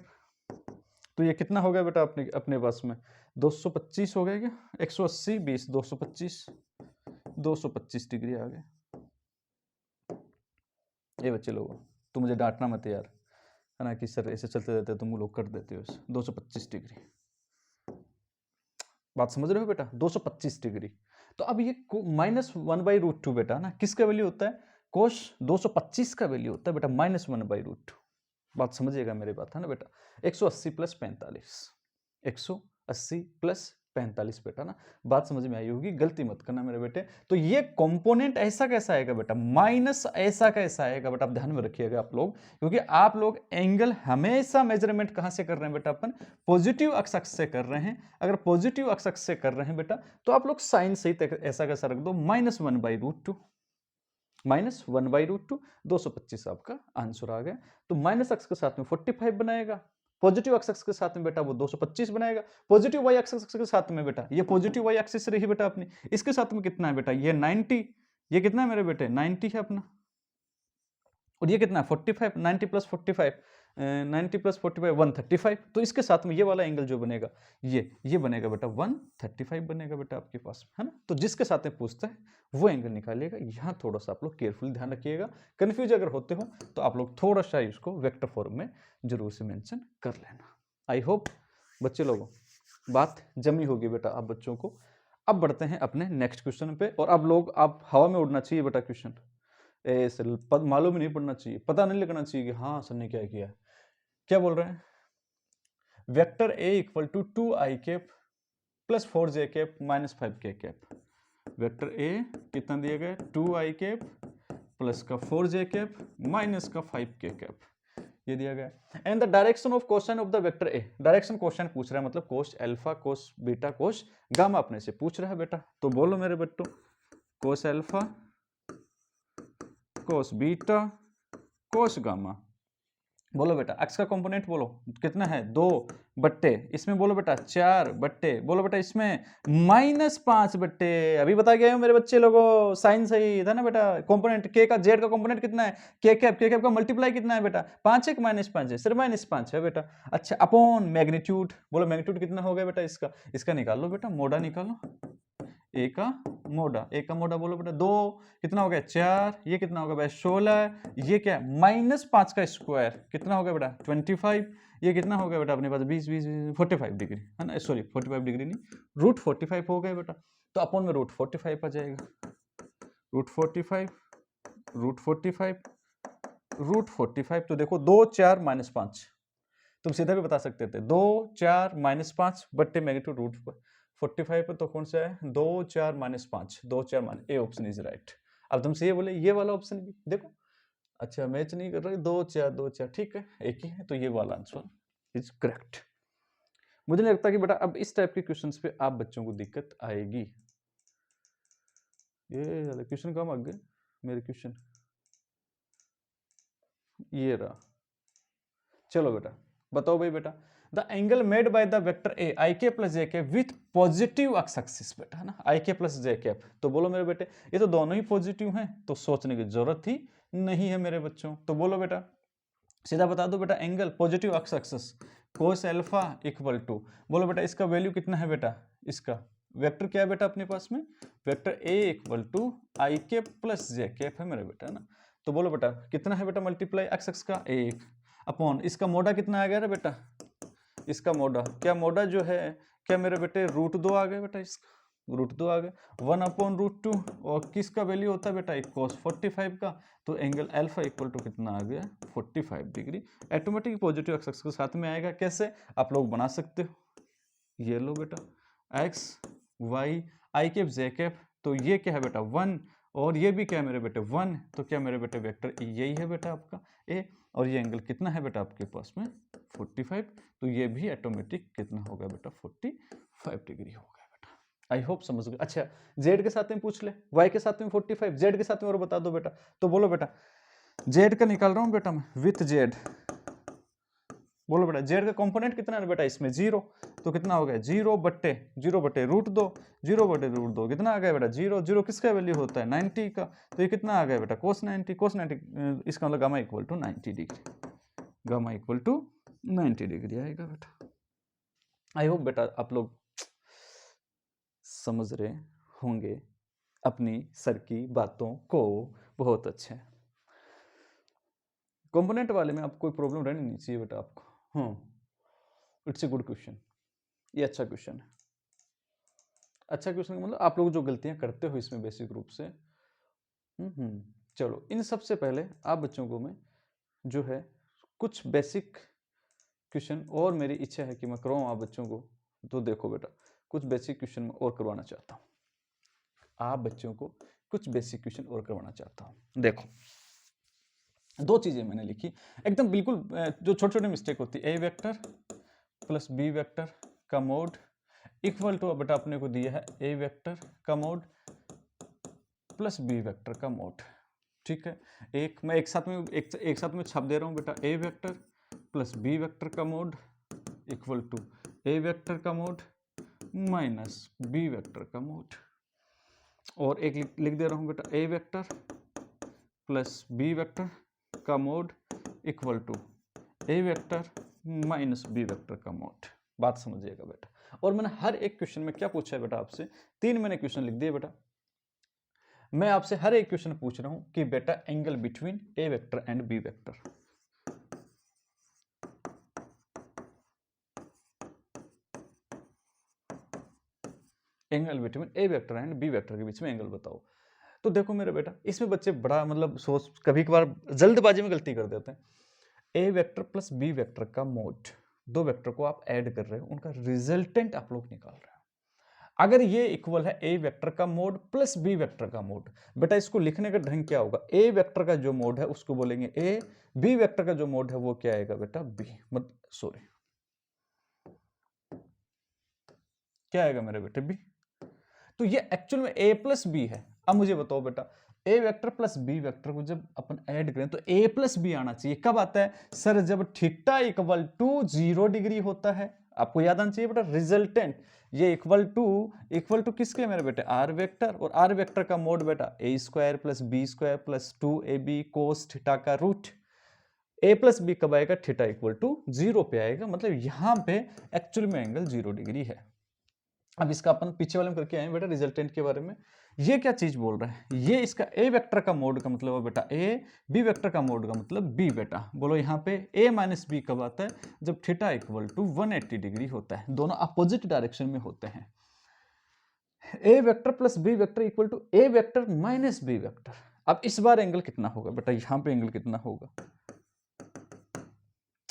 तो ये कितना हो गया बेटा अपने अपने पास में 225 हो गया क्या, 180 20 225 225 डिग्री आ गया। ये बच्चे लोग तो मुझे डांटना मत यार, है ना कि सर ऐसे चलते रहते तुम लोग कर देते हो 225 डिग्री, बात समझ रहे हो बेटा 225 डिग्री। तो अब ये -1/√2 बेटा ना किसका वैल्यू होता है, कोश 225 का वैल्यू होता है बेटा -1/√2, बात समझिएगा मेरी बात है ना बेटा। 180 प्लस 45 180 प्लस 45 बेटा ना, बात समझ में आई होगी, गलती मत करना मेरे बेटे। तो ये कंपोनेंट ऐसा कैसा आएगा बेटा, माइनस ऐसा कैसा आएगा बेटा, आप ध्यान में रखिएगा आप लोग, क्योंकि आप लोग एंगल हमेशा मेजरमेंट कहां से कर रहे हैं बेटा, अपन पॉजिटिव अक्स से कर रहे हैं। अगर पॉजिटिव अक्स से कर रहे हैं बेटा तो आप लोग साइन सहित ऐसा कैसा रख दो -1/√2 -1/√2 225 आपका आंसर आ गया। तो माइनस अक्स के साथ में 45 बनाएगा, पॉजिटिव एक्स के साथ में बेटा वो 225 बनाएगा, पॉजिटिव वाई एक्सिस के साथ में बेटा ये पॉजिटिव वाई एक्सिस रही बेटा अपनी, इसके साथ में कितना है बेटा ये 90, ये कितना है मेरे बेटे 90 है अपना, और ये कितना है 45, 90 प्लस 45 90 प्लस 45 135, तो इसके साथ में ये वाला एंगल जो बनेगा ये बनेगा बेटा 135 बनेगा बेटा आपके पास, है ना। तो जिसके साथ में पूछता है वो एंगल निकालिएगा। यहाँ थोड़ा सा आप लोग केयरफुली ध्यान रखिएगा, कंफ्यूज अगर होते हो तो आप लोग थोड़ा सा इसको वेक्टर फॉर्म में जरूर से मेंशन कर लेना। आई होप बच्चे लोगों बात जमी होगी बेटा आप बच्चों को। अब बढ़ते हैं अपने नेक्स्ट क्वेश्चन पे, और अब लोग आप हवा में उड़ना चाहिए बेटा क्वेश्चन, मालूम ही नहीं पड़ना चाहिए, पता नहीं लगना चाहिए कि हाँ सर ने क्या किया है। क्या बोल रहे हैं, vector A equal to 2i cap plus 4j cap minus 5k cap. Vector A कितना दिया गया 2i कैप प्लस का 4j कैप माइनस का 5k कैप, ये दिया गया। And the direction of cosine of the vector A, direction question पूछ रहा है, मतलब cos alpha cos beta cos gamma अपने से पूछ रहा है बेटा। तो बोलो मेरे बच्चों cos alpha cos beta cos gamma, बोलो बेटा एक्स का कंपोनेंट बोलो कितना है 2 बट्टे, इसमें बोलो बेटा 4 बट्टे, बोलो बेटा इसमें -5 बट्टे। अभी बता गया हूं मेरे बच्चे लोगों, साइन सही था ना बेटा। कंपोनेंट के का जेड का कंपोनेंट कितना है के कैप का मल्टीप्लाई कितना है बेटा 5 1 -5 है, सिर्फ -5 है बेटा। अच्छा अपॉन मैग्नीट्यूड, बोलो मैग्नीट्यूड कितना हो गया बेटा इसका निकाल लो बेटा, मोडा निकालो, ए का मोडा बोलो बेटा 2 कितना हो गया 4, ये कितना होगा बेटा 16, ये क्या -5 का स्क्वायर कितना हो गया बेटा 25, ये कितना हो गया बेटा अपने पास 20 20 45 डिग्री है ना, सॉरी 45 डिग्री नहीं √45 हो गया बेटा। तो अपॉन में √45 आ जाएगा, √45 √45 √45, तो देखो 2 4 -5, तुम सीधा भी बता सकते थे 2 4 -5 बट्टे मैग्नीट्यूड रूट पर 45 पे तो कौन सा है 2 4 -5 2 4 minus A option is right. अब तुमसे ये बोले ये वाला ऑप्शन भी देखो, अच्छा मैच नहीं कर रहे 2 4 ठीक है एक ही है, तो ये वाला आंसर इज करेक्ट। मुझे नहीं लगता कि बेटा अब इस टाइप के क्वेश्चंस पे आप बच्चों को दिक्कत आएगी। ये क्वेश्चन कहाँ भाग गए मेरे क्वेश्चन, ये रहा। चलो बेटा बताओ भाई बेटा, the angle made by the vector A I के प्लस जे के विथ पॉजिटिव एक्स एक्सिस बेटा है ना, आई के प्लस जे के, तो बोलो मेरे बेटे ये तो दोनों ही पॉजिटिव हैं, तो सोचने की जरूरत ही नहीं है मेरे बच्चों। तो बोलो बेटा सीधा बता दो बेटा, angle positive x axis cos alpha equal to, बोलो बेटा इसका वैल्यू कितना है बेटा, इसका वेक्टर क्या है बेटा अपने पास में, वेक्टर ए इक्वल टू आई के प्लस जे के है मेरे बेटा है ना। तो बोलो बेटा कितना है बेटा मल्टीप्लाई एक्स एक्स का 1 अपॉन इसका मोडा कितना आ गया रे बेटा, इसका मोडा क्या मोडा जो है क्या मेरे बेटे √2 आ गया बेटा, इसका √2 आ गया 1/√2 और किसका वैल्यू होता है बेटा cos 45 का, तो एंगल अल्फा इक्वल टू कितना आ गया 45 degree. Automatic positive x x के साथ में आएगा, कैसे आप लोग बना सकते हो, ये लो बेटा एक्स वाई आई कैप जे कैप, तो ये क्या है बेटा 1 और ये भी क्या है मेरे बेटे 1, तो क्या मेरे बेटे वेक्टर यही है बेटा आपका ए, और ये एंगल कितना है बेटा आपके पास में 45, तो ये भी ऑटोमेटिक कितना हो गया बेटा 45 डिग्री हो गया बेटा। आई होप समझ गए। अच्छा जेड के साथ में पूछ ले, वाई के साथ में 45, जेड के साथ में और बता दो बेटा, तो बोलो बेटा जेड का निकाल रहा हूं बेटा मैं विथ जेड, बोलो बेटा जेड का कंपोनेंट कितना है बेटा इसमें 0, तो कितना हो गया 0 बट्टे √2, 0 बट्टे √2 कितना आ गया बेटा 0, 0 किसका वैल्यू होता है 90 का, तो ये कितना आ गया बेटा cos 90, इसका मतलब gamma equal to 90 degree, gamma equal to 90 degree आएगा बेटा। आई होप बेटा आप लोग समझ रहे होंगे अपनी सर की बातों को, बहुत अच्छा है। कंपोनेंट वाले में आपको कोई प्रॉब्लम रहनी नहीं चाहिए बेटा आपको, हाँ इट्स ए गुड क्वेश्चन, ये अच्छा क्वेश्चन है। अच्छा क्वेश्चन मतलब आप लोग जो गलतियां करते हो इसमें बेसिक रूप से, चलो इन सबसे पहले आप बच्चों को मैं जो है कुछ बेसिक क्वेश्चन, और मेरी इच्छा है कि मैं करवाऊँ आप बच्चों को, तो देखो बेटा कुछ बेसिक क्वेश्चन और करवाना चाहता हूँ, आप बच्चों को कुछ बेसिक क्वेश्चन और करवाना चाहता हूँ। देखो दो चीजें मैंने लिखी एकदम बिल्कुल जो छोटे छोटे मिस्टेक होती है, A vector plus B vector का मोड इक्वल टू बेटा अपने को दिया है ए वेक्टर का मोड प्लस बी वेक्टर का मोड, ठीक है। मैं एक साथ में छाप दे रहा हूँ बेटा, A vector plus B vector का mod equal to A vector का मोड माइनस बी वेक्टर का मोड, और एक लिख दे रहा हूँ बेटा A vector plus B vector का mod equal to A vector minus B vector का मोड। बात समझिएगा बेटा, और मैंने हर एक क्वेश्चन में क्या पूछा है बेटा आपसे, 3 मैंने क्वेश्चन लिख दिए बेटा, मैं आपसे हर एक क्वेश्चन पूछ रहा हूं कि बेटा angle between A vector and B vector, angle between A vector and B vector के बीच में एंगल बताओ। तो देखो मेरे बेटा इसमें बच्चे बड़ा मतलब सोच कभी कभार जल्दबाजी में गलती कर देते हैं, A vector plus B vector का मोड, दो वेक्टर को आप ऐड कर रहे हो, उनका रिजल्टेंट आप लोग निकाल रहे हो। अगर ये इक्वल है ए वेक्टर का मोड प्लस बी वेक्टर का मोड, बेटा इसको लिखने का ढंग क्या होगा, ए वेक्टर का जो मोड है उसको बोलेंगे ए, बी वेक्टर का जो मोड है वो क्या आएगा बेटा बी, सॉरी क्या आएगा मेरे बेटे बी, तो ये एक्चुअल में ए प्लस बी है। अब मुझे बताओ बेटा A vector plus B vector को जब अपन ऐड करें तो ए प्लस बी आना चाहिए, कब आता है सर, जब थीटा इक्वल टू 0 डिग्री होता है। आपको याद आना चाहिए बेटा रिजल्टेंट, ये इक्वल टू किसके मेरे बेटे आर वेक्टर, और आर वेक्टर का मोड बेटा A square plus B square plus 2ab cos theta का रूट, ए प्लस बी कब आएगा थीटा इक्वल टू 0 पे आएगा, मतलब यहां पे एक्चुअल में एंगल 0 डिग्री है। अब इसका अपन पीछे वाले में करके आए बेटा रिजल्टेंट के बारे में, ये क्या चीज बोल रहा है, ये इसका ए वेक्टर का मोड का मतलब है बेटा ए, बी वेक्टर का मोड का मतलब बी बेटा, बोलो यहाँ पे ए माइनस बी कब आता है, जब थीटा इक्वल टू 180 डिग्री होता है, दोनों अपोजिट डायरेक्शन में होते हैं। A vector plus B vector equal to A vector minus B vector, अब इस बार एंगल कितना होगा बेटा, यहाँ पे एंगल कितना होगा,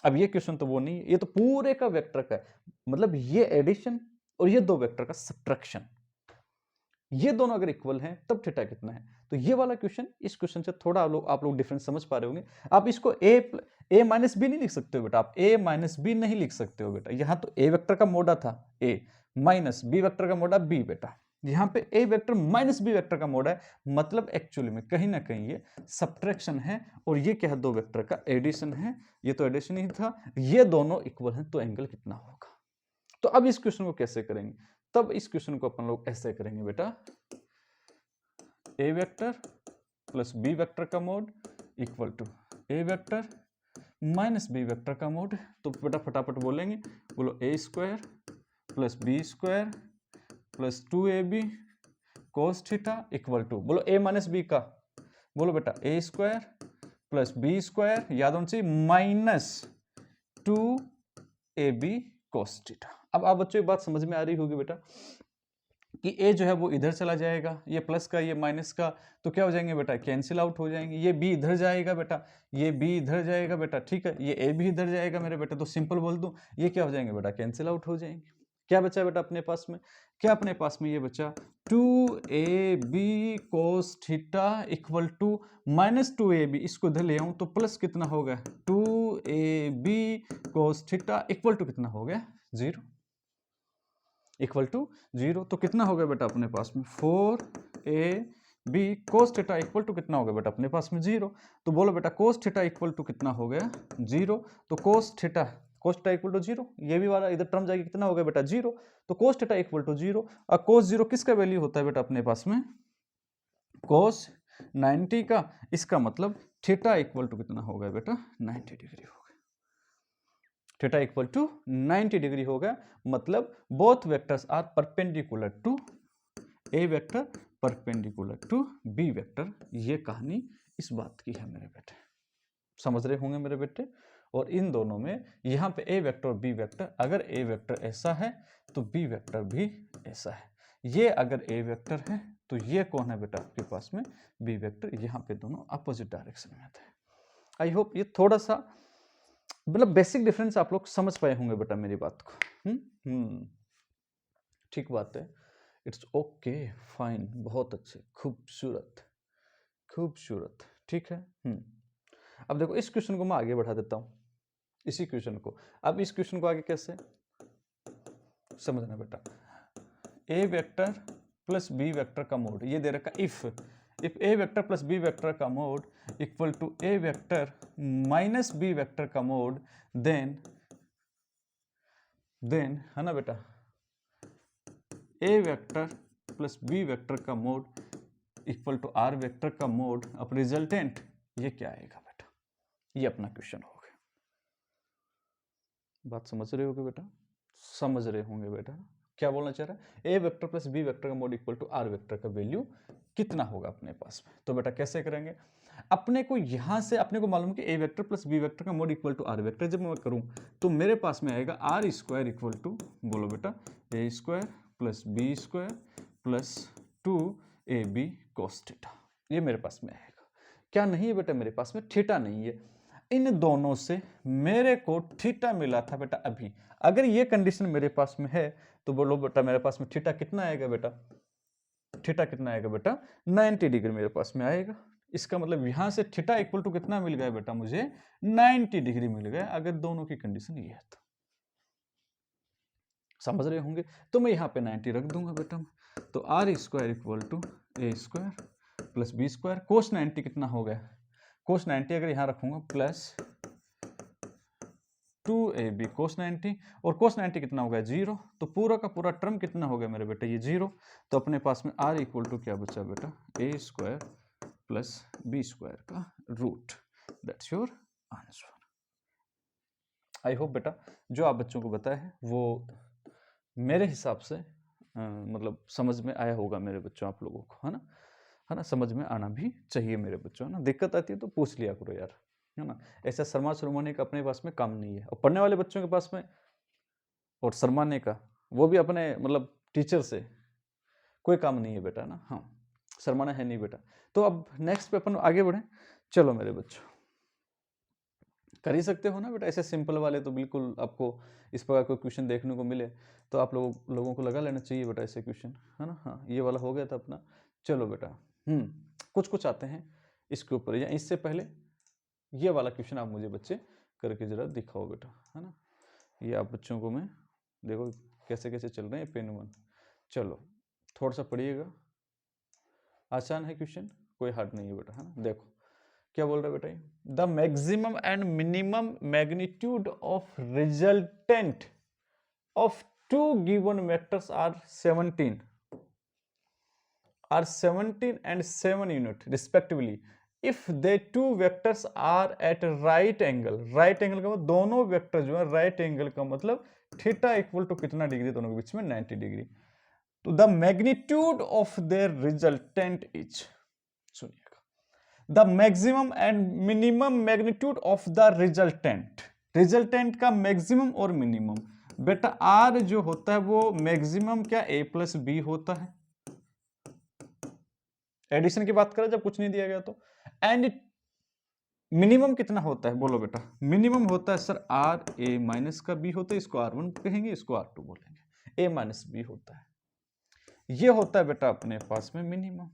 अब ये क्वेश्चन तो वो नहीं है, ये तो पूरे का वेक्टर का है, मतलब ये एडिशन और ये दो वेक्टर का सब्ट्रैक्शन, ये दोनों अगर इक्वल हैं तब थीटा कितना है। तो ये वाला क्वेश्चन इस क्वेश्चन से थोड़ा आप लोग डिफरेंस समझ पा रहे होंगे। आप इसको ए माइनस बी नहीं लिख सकते हो बेटा, आप ए माइनस बी नहीं लिख सकते हो बेटा। यहां तो ए वेक्टर का मोडा था ए, माइनस बी वेक्टर का मोडा बी बेटा, यहां पे ए वेक्टर माइनस बी वेक्टर का मोड है, मतलब एक्चुअली में कहीं ना कहीं ये सब्ट्रैक्शन है और ये क्या है, दो वेक्टर का एडिशन है। ये तो एडिशन ही था, ये दोनों इक्वल हैं तो एंगल कितना होगा। तो अब इस क्वेश्चन को कैसे करेंगे, तब इस क्वेश्चन को अपन लोग ऐसे करेंगे बेटा, A vector plus B vector का mod equal to A vector minus B vector का मोड। तो बेटा फटाफट बोलेंगे, बोलो A square plus B square plus 2ab cos theta equal to, बोलो ए माइनस बी का, बोलो बेटा A square plus B square, याद होना चाहिए, माइनस 2ab कोस थीटा। अब आप बच्चों की बात समझ में आ रही होगी बेटा कि a जो है वो इधर चला जाएगा, ये प्लस का ये माइनस का, तो क्या हो जाएंगे बेटा, कैंसिल आउट हो जाएंगे। ये b इधर जाएगा बेटा, ये b इधर जाएगा बेटा, ठीक है, ये a भी इधर जाएगा मेरे बेटा, तो सिंपल बोल दूं ये क्या हो जाएंगे बेटा, कैंसिल आउट हो जाएंगे। क्या बचा बेटा अपने पास में, क्या अपने पास में ये बचा 2ab cos theta equal to minus 2ab, इसको इधर ले आऊं तो प्लस कितना हो गया 2ab cos theta equal to कितना हो गया 0, इक्वल टू 0। तो कितना हो गया बेटा अपने पास में 4ab cos theta equal to कितना हो गया बेटा अपने पास में 0। तो बोलो बेटा cos थीटा इक्वल टू कितना हो गया 0। तो cos थीटा इक्वल टू 0, ये भी वाला इधर टर्म जाएगी, कितना हो गया बेटा 0। तो cos थीटा इक्वल टू 0, और cos 0 किसका वैल्यू होता है बेटा अपने पास में, cos 90 का। इसका मतलब थीटा इक्वल टू कितना हो गया बेटा 90 डिग्री हो गया, थीटा इक्वल टू 90 डिग्री हो गया, मतलब both vectors are perpendicular to A vector perpendicular to B vector. ये कहानी इस बात की है मेरे बेटे, समझ रहे होंगे मेरे बेटे। और इन दोनों में यहाँ पे ए वेक्टर और बी वेक्टर, अगर ए वेक्टर ऐसा है तो बी वेक्टर भी ऐसा है। ये अगर ए वेक्टर है तो ये कौन है बेटा आपके पास में बी वेक्टर, यहाँ पे दोनों अपोजिट डायरेक्शन में थे। आई होप ये थोड़ा सा मतलब बेसिक डिफरेंस आप लोग समझ पाए होंगे बेटा मेरी बात को। ठीक बात है, इट्स ओके फाइन, बहुत अच्छे, खूबसूरत खूबसूरत, ठीक है। अब देखो इस क्वेश्चन को मैं आगे बढ़ा देता हूं, इसी क्वेश्चन को। अब इस क्वेश्चन को आगे कैसे समझना बेटा, A vector plus B vector का मोड ये दे रखा, if A vector plus B vector का mod equal to A vector minus B vector का मोड, देन है ना बेटा, A vector plus B vector का mod equal to R vector का मोड, अब रिजल्टेंट ये क्या आएगा बेटा, ये अपना क्वेश्चन हो गया। बात समझ रहे होगे बेटा, समझ रहे होंगे बेटा, क्या बोलना चाह रहा है, A vector plus B vector का mod equal to R vector का वैल्यू कितना होगा अपने पास में। तो बेटा कैसे करेंगे, अपने को यहां से अपने को मालूम कि A vector plus B vector का mod equal to R vector, जब मैं करूं तो मेरे पास में आएगा आर स्क्वायर इक्वल टू, बोलो बेटा A square plus B square plus 2ab cos theta, ये मेरे पास में आएगा। क्या नहीं है बेटा मेरे पास में, थीटा नहीं है। इन दोनों से मेरे को थीटा मिला था बेटा अभी, अगर ये कंडीशन मेरे पास में है तो बोलो बेटा मेरे पास में थीटा कितना आएगा बेटा, थीटा कितना आएगा बेटा 90 डिग्री मेरे पास में आएगा। इसका मतलब यहां से थीटा इक्वल टू कितना मिल गया बेटा मुझे 90 डिग्री मिल गया, अगर दोनों की कंडीशन ये है तो समझ रहे होंगे। तो मैं यहाँ पे 90 रख दूंगा बेटा, तो R square equal to A square plus B square, cos 90 कितना हो गया, कोस 90 अगर यहाँ रखूंगा प्लस 2ab कोस 90, और कोस 90 कितना हो गया 0, तो पूरा का पूरा टर्म कितना हो गया मेरे बेटा ये 0। तो अपने पास में r इक्वल टू क्या बचा बेटा A square plus B square का root, that's your answer. I hope बेटा जो आप बच्चों को बताया है वो मेरे हिसाब से मतलब समझ में आया होगा मेरे बच्चों आप लोगों को, है ना, समझ में आना भी चाहिए मेरे बच्चों, है ना। दिक्कत आती है तो पूछ लिया करो यार, है ना, ऐसा शर्माने का अपने पास में काम नहीं है, और पढ़ने वाले बच्चों के पास में और शर्माने का वो भी अपने मतलब टीचर से कोई काम नहीं है बेटा ना, हाँ शर्माना है नहीं बेटा। तो अब नेक्स्ट पे अपन आगे बढ़े, चलो मेरे बच्चों कर ही सकते हो ना बेटा, ऐसे सिंपल वाले तो बिल्कुल आपको इस प्रकार कोई क्वेश्चन देखने को मिले तो आप लोगों को लगा लेना चाहिए बेटा ऐसे क्वेश्चन, है ना। हाँ, ये वाला हो गया था अपना। चलो बेटा, कुछ कुछ आते हैं इसके ऊपर, या इससे पहले ये वाला क्वेश्चन आप मुझे बच्चे करके जरा दिखाओ बेटा, है ना। ये आप बच्चों को मैं देखो कैसे कैसे चल रहे हैं पेन वन। चलो थोड़ा सा पढ़िएगा, आसान है क्वेश्चन, कोई हार्ड नहीं है बेटा, है ना। देखो क्या बोल रहा है बेटा, the maximum and minimum magnitude of resultant of two given vectors are 17 and 7 unit respectively if they two vectors are at right angle का मतलब दोनों वेक्टर जो है राइट एंगल का मतलब थीटा इक्वल टू कितना डिग्री, दोनों के बीच में 90 डिग्री। तो the magnitude of their resultant is, सुनिएगा, the maximum and minimum magnitude of the resultant का मैक्सिमम और मिनिमम बेटा आर जो होता है वो मैक्सिमम क्या a प्लस बी होता है, एडिशन की बात करें जब कुछ नहीं दिया गया तो, एंड मिनिमम कितना होता है बोलो बेटा, मिनिमम होता है सर आर ए माइनस का बी होता है, इसको R1 कहेंगे, इसको R2 बोलेंगे, a माइनस बी होता है, ये होता है बेटा अपने पास में मिनिमम।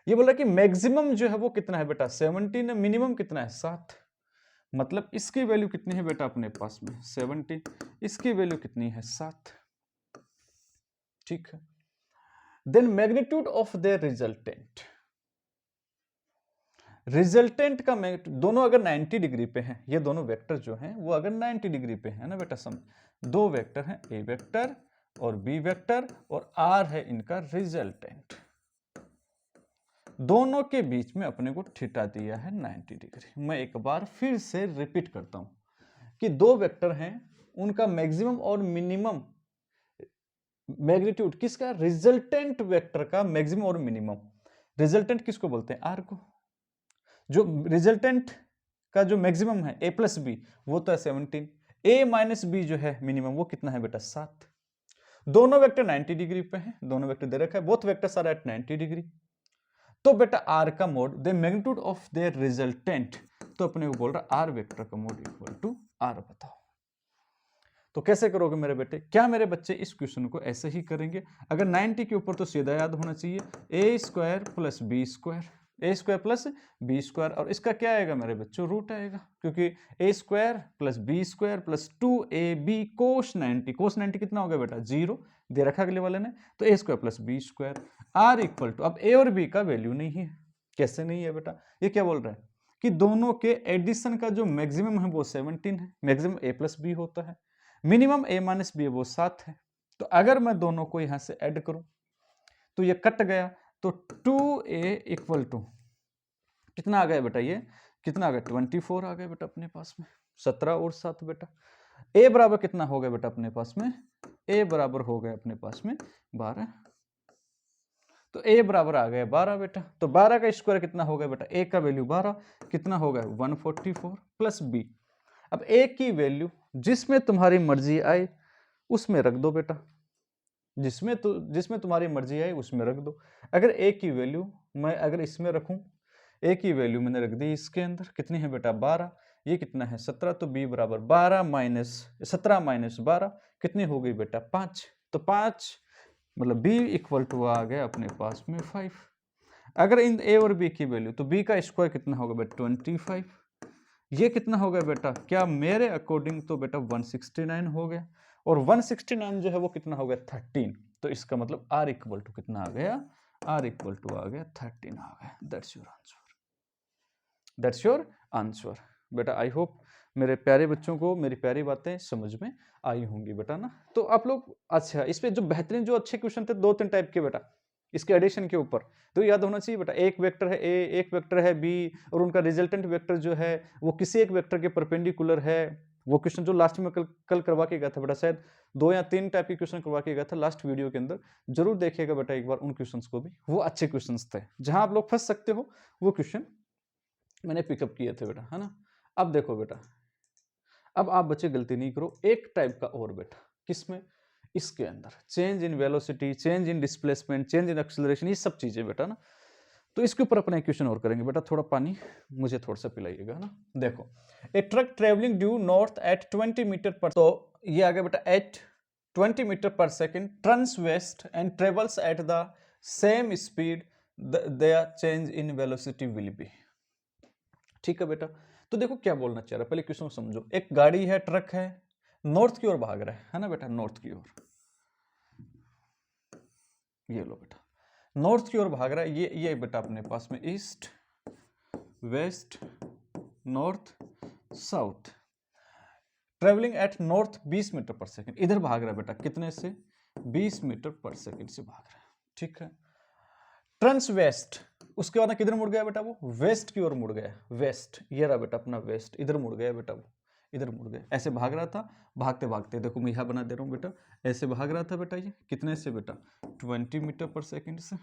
ये बोला कि मैक्सिमम जो है वो कितना है बेटा 17, मिनिमम कितना है 7, मतलब इसकी वैल्यू कितनी है बेटा अपने पास में 70, इसकी वैल्यू कितनी है 7, ठीक है। Then magnitude of the resultant का दोनों अगर 90 डिग्री पे हैं, ये दोनों वेक्टर जो हैं वो अगर 90 डिग्री पे है ना बेटा, दो वेक्टर हैं ए वेक्टर और बी वेक्टर और आर है इनका रिजल्टेंट, दोनों के बीच में अपने को थीटा दिया है 90 डिग्री। मैं एक बार फिर से रिपीट करता हूं कि दो वेक्टर हैं, उनका मैक्सिमम और मिनिमम मैग्नीट्यूड किसका, रिजल्टेंट वेक्टर का मैक्सिमम और मिनिमम, रिजल्टेंट किसको बोलते हैं आर को, जो रिजल्टेंट का जो मैक्सिमम है a प्लस बी वो तो है 17, a माइनस बी जो है मिनिमम वो कितना है बेटा 7, दोनों वेक्टर 90 डिग्री पे हैं, दोनों वेक्टर दे रखा है, both vectors are at 90 degree. तो बेटा आर का mod the magnitude of their resultant, तो अपने को बोल रहा आर वेक्टर का मोड इक्वल टू आर, बताओ तो कैसे करोगे मेरे बेटे, क्या मेरे बच्चे इस क्वेश्चन को ऐसे ही करेंगे, अगर 90 के ऊपर तो सीधा याद होना चाहिए A square plus B square, और इसका क्या आएगा मेरे बच्चों रूट आएगा, क्योंकि A square plus B square plus 2ab cos 90 कितना हो गया बेटा 0 दे रखा अगले वाले ने, तो A square plus B square R equal to, अब ए और बी का वैल्यू नहीं है, कैसे नहीं है बेटा, ये क्या बोल रहा है कि दोनों के एडिशन का जो मैक्सिमम है वो 17 है, मैक्सिमम ए प्लस बी होता है, मिनिमम a माइनस बी वो 7 है, तो अगर मैं दोनों को यहां से ऐड करूं तो ये कट गया, तो 2a इक्वल टू कितना आ गया बेटा, ये कितना आ गया 24 आ गया बेटा अपने पास में, 17 और 7 बेटा, a बराबर कितना हो गया बेटा अपने पास में, a बराबर हो गया अपने पास में 12, तो a बराबर आ गया 12 बेटा, तो 12 का स्क्वायर कितना हो गया बेटा, a का वैल्यू 12 कितना हो गया 144 प्लस b, अब a की वैल्यू जिसमें तुम्हारी मर्जी आए उसमें रख दो बेटा, जिसमें तुम्हारी मर्जी आए उसमें रख दो, अगर a की वैल्यू मैं अगर इसमें रखूं, a की वैल्यू मैंने रख दी इसके अंदर, कितनी है बेटा 12, ये कितना है 17, तो b बराबर 12 माइनस 17 माइनस 12 कितनी हो गई बेटा 5, तो 5 मतलब b इक्वल टू आ गया अपने पास में 5, अगर इन a और b की वैल्यू, तो b का स्क्वायर कितना होगा बेटा 25, ये कितना हो गया बेटा, क्या मेरे अकॉर्डिंग तो बेटा 169 हो गया, और 169 जो है वो कितना हो गया 13, तो इसका मतलब r इक्वल टू कितना आ गया, r इक्वल टू आ गया 13 आ गया, दैट्स योर आंसर बेटा। आई होप मेरे प्यारे बच्चों को मेरी प्यारी बातें समझ में आई होंगी बेटा ना, तो आप लोग अच्छा इस पे जो बेहतरीन जो अच्छे क्वेश्चन थे 2-3 टाइप के बेटा, इसके एडिशन के ऊपर तो याद होना चाहिए बेटा, एक वेक्टर है ए, एक वेक्टर है बी, और उनका रिजल्टेंट वेक्टर जो है वो किसी एक वेक्टर के परपेंडिकुलर है, वो क्वेश्चन जो लास्ट में कल करवा के गया था बेटा, शायद 2 या 3 टाइप के क्वेश्चन करवा के गया था लास्ट वीडियो के अंदर, जरूर देखिएगा बेटा एक बार उन क्वेश्चंस को भी, वो अच्छे क्वेश्चंस थे, जहां आप लोग फंस सकते हो वो क्वेश्चन मैंने पिकअप किए थे बेटा, है ना। अब देखो बेटा, अब आप बच्चे गलती नहीं करो, एक टाइप का और बेटा, किसमें, इसके अंदर change in velocity, change in displacement, change in acceleration, ये सब चीजें बेटा ना, तो इसके ऊपर अपना क्वेश्चन और करेंगे बेटा। थोड़ा पानी मुझे थोड़ा सा पिलाइएगा ना। देखो, a truck travelling due north at 20 metre per, तो ये आ गया बेटा at 20 metre per second, turns west and travels at the same speed, their change in velocity will be. ठीक है बेटा। तो देखो क्या बोलना चाह रहा है, पहले क्वेश्चन को समझो। एक गाड़ी है, ट्रक है, नॉर्थ की ओर भाग रहा है ना बेटा, नॉर्थ की ओर। ये लो बेटा, नॉर्थ की ओर भाग रहा है। ये बेटा अपने पास में east, west, north, south, travelling at north 20 metre per second. इधर भाग रहा है बेटा, कितने से? 20 मीटर पर सेकेंड से भाग रहा है। ठीक है। टर्न्स वेस्ट, उसके बाद किधर मुड़ गया बेटा? वो वेस्ट की ओर मुड़ गया। वेस्ट, ये रहा बेटा अपना वेस्ट, इधर मुड़ गया बेटा, वो इधर मुड़ गया। ऐसे भाग रहा था, भागते भागते देखो मैं यहाँ बना दे रहा हूँ बेटा, ऐसे भाग रहा था बेटा, ये कितने से बेटा? 20 मीटर पर सेकेंड से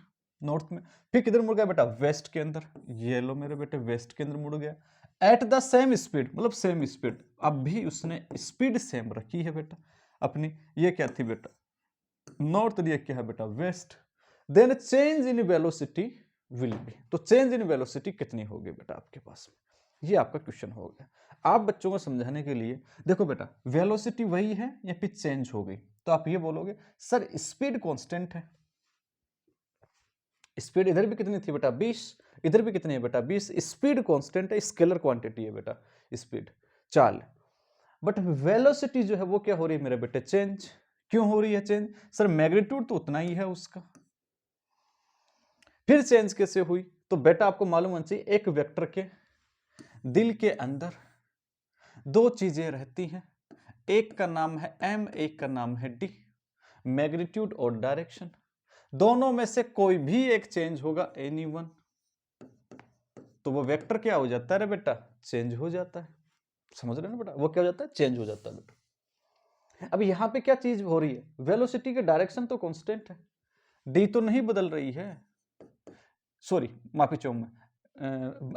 नॉर्थ में। फिर किधर मुड़ गया बेटा? वेस्ट के अंदर। ये लो मेरे बेटे, वेस्ट के अंदर मुड़ गया एट द सेम स्पीड, मतलब सेम स्पीड। अब भी उसने स्पीड सेम रखी है बेटा अपनी। ये क्या थी बेटा? नॉर्थ, ये क्या है बेटा? West. Then change in velocity will be, तो चेंज इन वेलोसिटी कितनी होगी बेटा आपके पास में? ये आपका क्वेश्चन हो गया। आप बच्चों को समझाने के लिए देखो बेटा, वेलोसिटी वही है या फिर चेंज हो गई? तो आप ये बोलोगे सर स्पीड कांस्टेंट है। स्पीड इधर भी कितनी थी बेटा? 20, इधर भी कितनी है बेटा? 20। स्पीड कांस्टेंट है, स्केलर क्वांटिटी है बेटा स्पीड, चाल। बट वेलोसिटी जो है वो क्या हो रही है मेरे बेटे? चेंज। क्यों हो रही है चेंज? सर मैग्नीट्यूड तो उतना ही है उसका, फिर चेंज कैसे हुई? तो बेटा आपको मालूम होना चाहिए, एक वेक्टर के दिल के अंदर दो चीजें रहती हैं, एक का नाम है m, एक का नाम है d, मैग्नीट्यूड और डायरेक्शन। दोनों में से कोई भी एक चेंज होगा, एनी वन, तो वो वेक्टर क्या हो जाता है रे बेटा? चेंज हो जाता है। समझ रहे ना बेटा? वो क्या हो जाता है? चेंज हो जाता है बेटा। अब यहां पे क्या चीज हो रही है? वेलोसिटी के डायरेक्शन तो कांस्टेंट है, डी तो नहीं बदल रही है, सॉरी माफी चाहूंगा,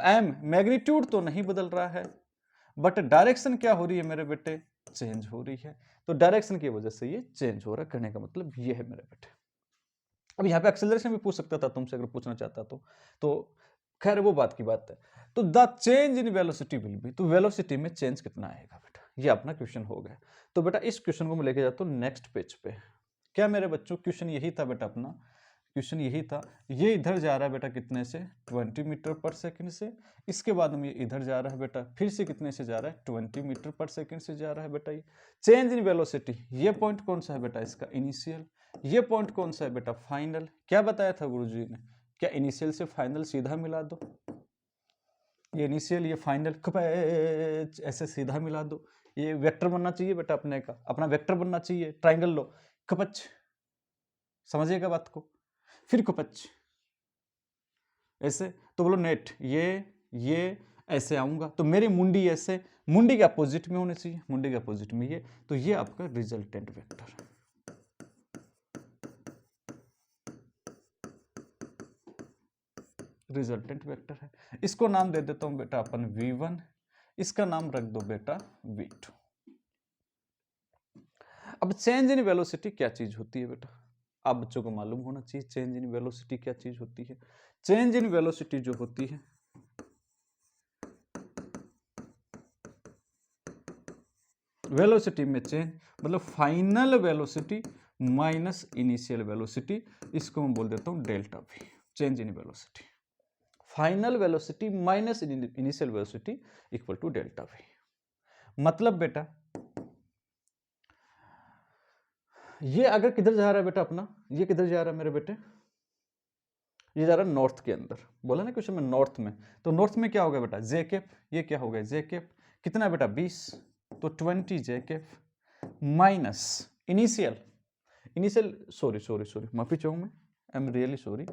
एम मैग्नीट्यूड तो नहीं बदल रहा है, बट डायरेक्शन क्या हो रही है मेरे बेटे? चेंज हो रही है। तो डायरेक्शन की वजह से ये चेंज हो रहा है, कहने का मतलब ये है मेरे बेटे। अब यहाँ पे एक्सेलरेशन भी पूछ सकता था तुमसे, अगर पूछना चाहता तो खैर वो बात की बात है। तो the change in velocity will be, तो वेलोसिटी में चेंज कितना आएगा बेटा? ये अपना क्वेश्चन हो गया। तो बेटा इस क्वेश्चन को मैं लेके जाता हूँ नेक्स्ट पेज पे। क्या मेरे बच्चों क्वेश्चन यही था बेटा अपना? क्वेश्चन यही था। ये इधर जा रहा है बेटा कितने से? 20 मीटर पर सेकंड से। इसके बाद में ये इधर जा रहा है बेटा, फिर से कितने से जा रहा है? 20 मीटर पर सेकंड से जा रहा है बेटा। ये चेंज इन वेलोसिटी, ये पॉइंट कौन सा है बेटा? इसका इनिशियल। ये पॉइंट कौन सा है बेटा? फाइनल। क्या बताया था गुरुजी ने? क्या इनिशियल से फाइनल सीधा मिला दो? ये इनिशियल, ये फाइनल, ऐसे सीधा मिला दो। ये वेक्टर बनना चाहिए बेटा अपने का, अपना वेक्टर बनना चाहिए। ट्राइंगल लो, कपच, समझिएगा बात को। फिर कपच ऐसे, तो बोलो नेट, ये ऐसे आऊंगा, तो मेरी मुंडी ऐसे, मुंडी के अपोजिट में होने चाहिए, मुंडी के अपोजिट में ये, तो ये आपका रिजल्टेंट वेक्टर। रिजल्टेंट वेक्टर है। इसको नाम दे देता हूं बेटा अपन v1, इसका नाम रख दो बेटा v2। अब चेंज इन वेलोसिटी क्या चीज होती है बेटा? आप बच्चों को मालूम होना चाहिए चेंज इन वेलोसिटी क्या चीज होती है। चेंज इन वेलोसिटी जो होती है, वेलोसिटी में चेंज मतलब final velocity minus initial velocity, इसको मैं बोल देता हूं delta v। Change in velocity, final velocity minus initial velocity equal to delta v। मतलब बेटा ये अगर किधर जा रहा है बेटा अपना, ये किधर जा रहा है मेरे बेटे? ये जा रहा है नॉर्थ के अंदर, बोला ना क्वेश्चन में नॉर्थ में। तो नॉर्थ में क्या हो गया बेटा? जे कैप। ये क्या हो गया? जे कैप। कितना बेटा? 20, तो 20 जे कैप माइनस इनिशियल, सॉरी माफी चाहूँ मैं, आई एम रियली सॉरी।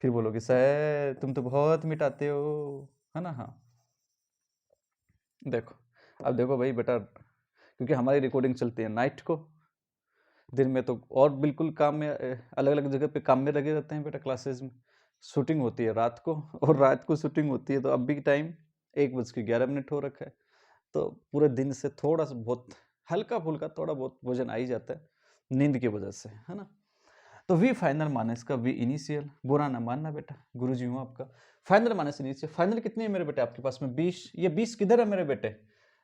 फिर बोलोगे सर तुम तो बहुत मिटाते हो, है ना? हाँ देखो, अब देखो भाई बेटा, क्योंकि हमारी रिकॉर्डिंग चलती है नाइट को, दिन में तो और बिल्कुल काम में, अलग अलग जगह पे काम में लगे रहते हैं बेटा। क्लासेस में शूटिंग होती है रात को, और रात को शूटिंग होती है, तो अब भी टाइम 1:11 हो रखा है। तो पूरे दिन से थोड़ा सा बहुत हल्का फुल्का थोड़ा बहुत वजन आ ही जाता है नींद की वजह से, है ना? तो v फाइनल माइनस का v इनिशियल, बुरा ना मानना बेटा, गुरुजी हूँ आपका। फाइनल माइनस इनिशियल, फाइनल कितनी है मेरे बेटे आपके पास में 20, ये 20 किधर है मेरे बेटे,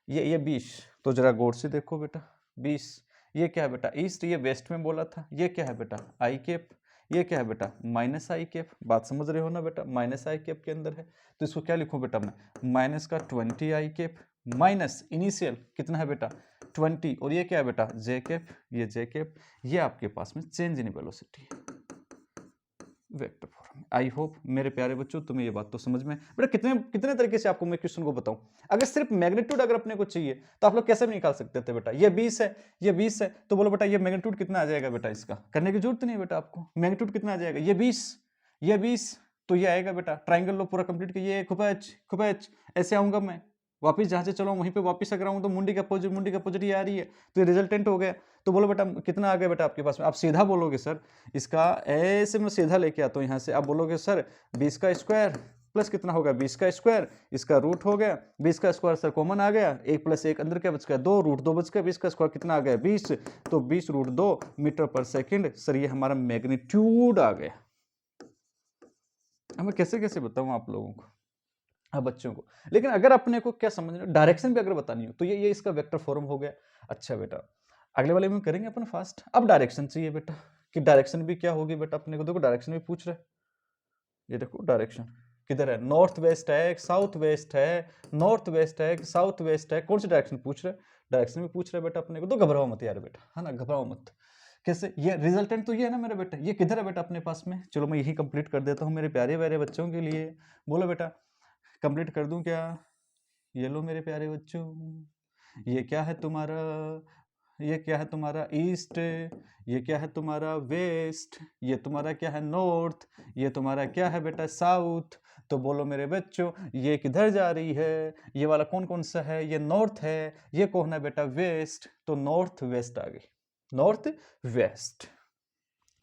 ये 20, तो जरा गौर से देखो बेटा 20, ये क्या है बेटा ईस्ट, ये वेस्ट में बोला था, ये क्या है बेटा आई कैप, ये क्या है बेटा माइनस आई कैप, बात समझ रहे हो ना बेटा, माइनस आई कैप के अंदर है, तो इसको क्या लिखूं बेटा मैं, माइनस का 20 आई कैप माइनस इनिशियल कितना है बेटा 20, और ये क्या है बेटा जे कैप, ये जे कैप, ये आपके पास में change in velocity vector form. I hope मेरे प्यारे बच्चों तुम्हें ये बात तो समझ में बेटा, कितने कितने तरीके से आपको मैं क्वेश्चन को बताऊं। अगर सिर्फ मैग्नीट्यूड अगर अपने को चाहिए तो आप लोग कैसे भी निकाल सकते थे बेटा, ये 20 है, ये 20 है, तो बोलो बेटा ये मैग्नीट्यूड कितना आ जाएगा बेटा, इसका करने की जरूरत नहीं है बेटा आपको, मैग्नीट्यूड कितना आ जाएगा, ये 20, ये 20, तो ये आएगा बेटा, ट्राइंगल लो पूरा कंप्लीट किया, खुपैच ऐसे आऊंगा मैं वापिस, जहां से चलो वहीं पे वापिस अगर आऊं तो मुंडी का अपोजिट ये आ रही है, तो ये रिजल्टेंट हो गया। तो बोलो बेटा कितना आ गया बेटा आपके पास में, आप सीधा बोलोगे सर इसका, ऐसे मैं सीधा लेके आता हूं यहाँ से, आप बोलोगे सर 20 का स्क्वायर प्लस कितना होगा 20 का स्क्वायर, इसका रूट हो गया, 20 का स्क्वायर सर कॉमन आ गया, 1 प्लस 1 अंदर क्या बच गया 2, रूट 2 बच गया, 20 का स्क्वायर कितना आ गया 20, तो 20 root 2 metre per second, sir ये हमारा मैग्नीट्यूड आ गया। अब मैं कैसे कैसे बताऊं आप लोगों को, हाँ बच्चों को, लेकिन अगर अपने को क्या समझना, डायरेक्शन भी अगर बतानी हो तो ये इसका वेक्टर फॉर्म हो गया। अच्छा बेटा अगले वाले में करेंगे अपन फास्ट, अब डायरेक्शन चाहिए बेटा, कि डायरेक्शन भी क्या होगी बेटा अपने को, देखो डायरेक्शन भी पूछ रहे, ये देखो डायरेक्शन किधर है, नॉर्थ वेस्ट है साउथ वेस्ट है, नॉर्थ वेस्ट है साउथ वेस्ट है, कौन सी डायरेक्शन पूछ रहे, डायरेक्शन भी पूछ रहे बेटा अपने को, तो घबराओ मत यार बेटा, है ना घबराओ मत। कैसे, ये रिजल्टेंट तो ये है ना मेरे बेटा, ये किधर है बेटा अपने पास में, चलो मैं यही कंप्लीट कर देता हूँ मेरे प्यारे प्यारे बच्चों के लिए, बोलो बेटा कंप्लीट कर दूं क्या, ये लो मेरे प्यारे बच्चों, ये क्या है तुम्हारा, ये क्या है तुम्हारा ईस्ट, ये क्या है तुम्हारा वेस्ट, ये तुम्हारा क्या है नॉर्थ, ये तुम्हारा क्या है बेटा साउथ, तो बोलो मेरे बच्चों ये किधर जा रही है, ये वाला कौन कौन सा है, ये नॉर्थ है, ये कौन है बेटा वेस्ट, तो नॉर्थ वेस्ट आ गई, नॉर्थ वेस्ट,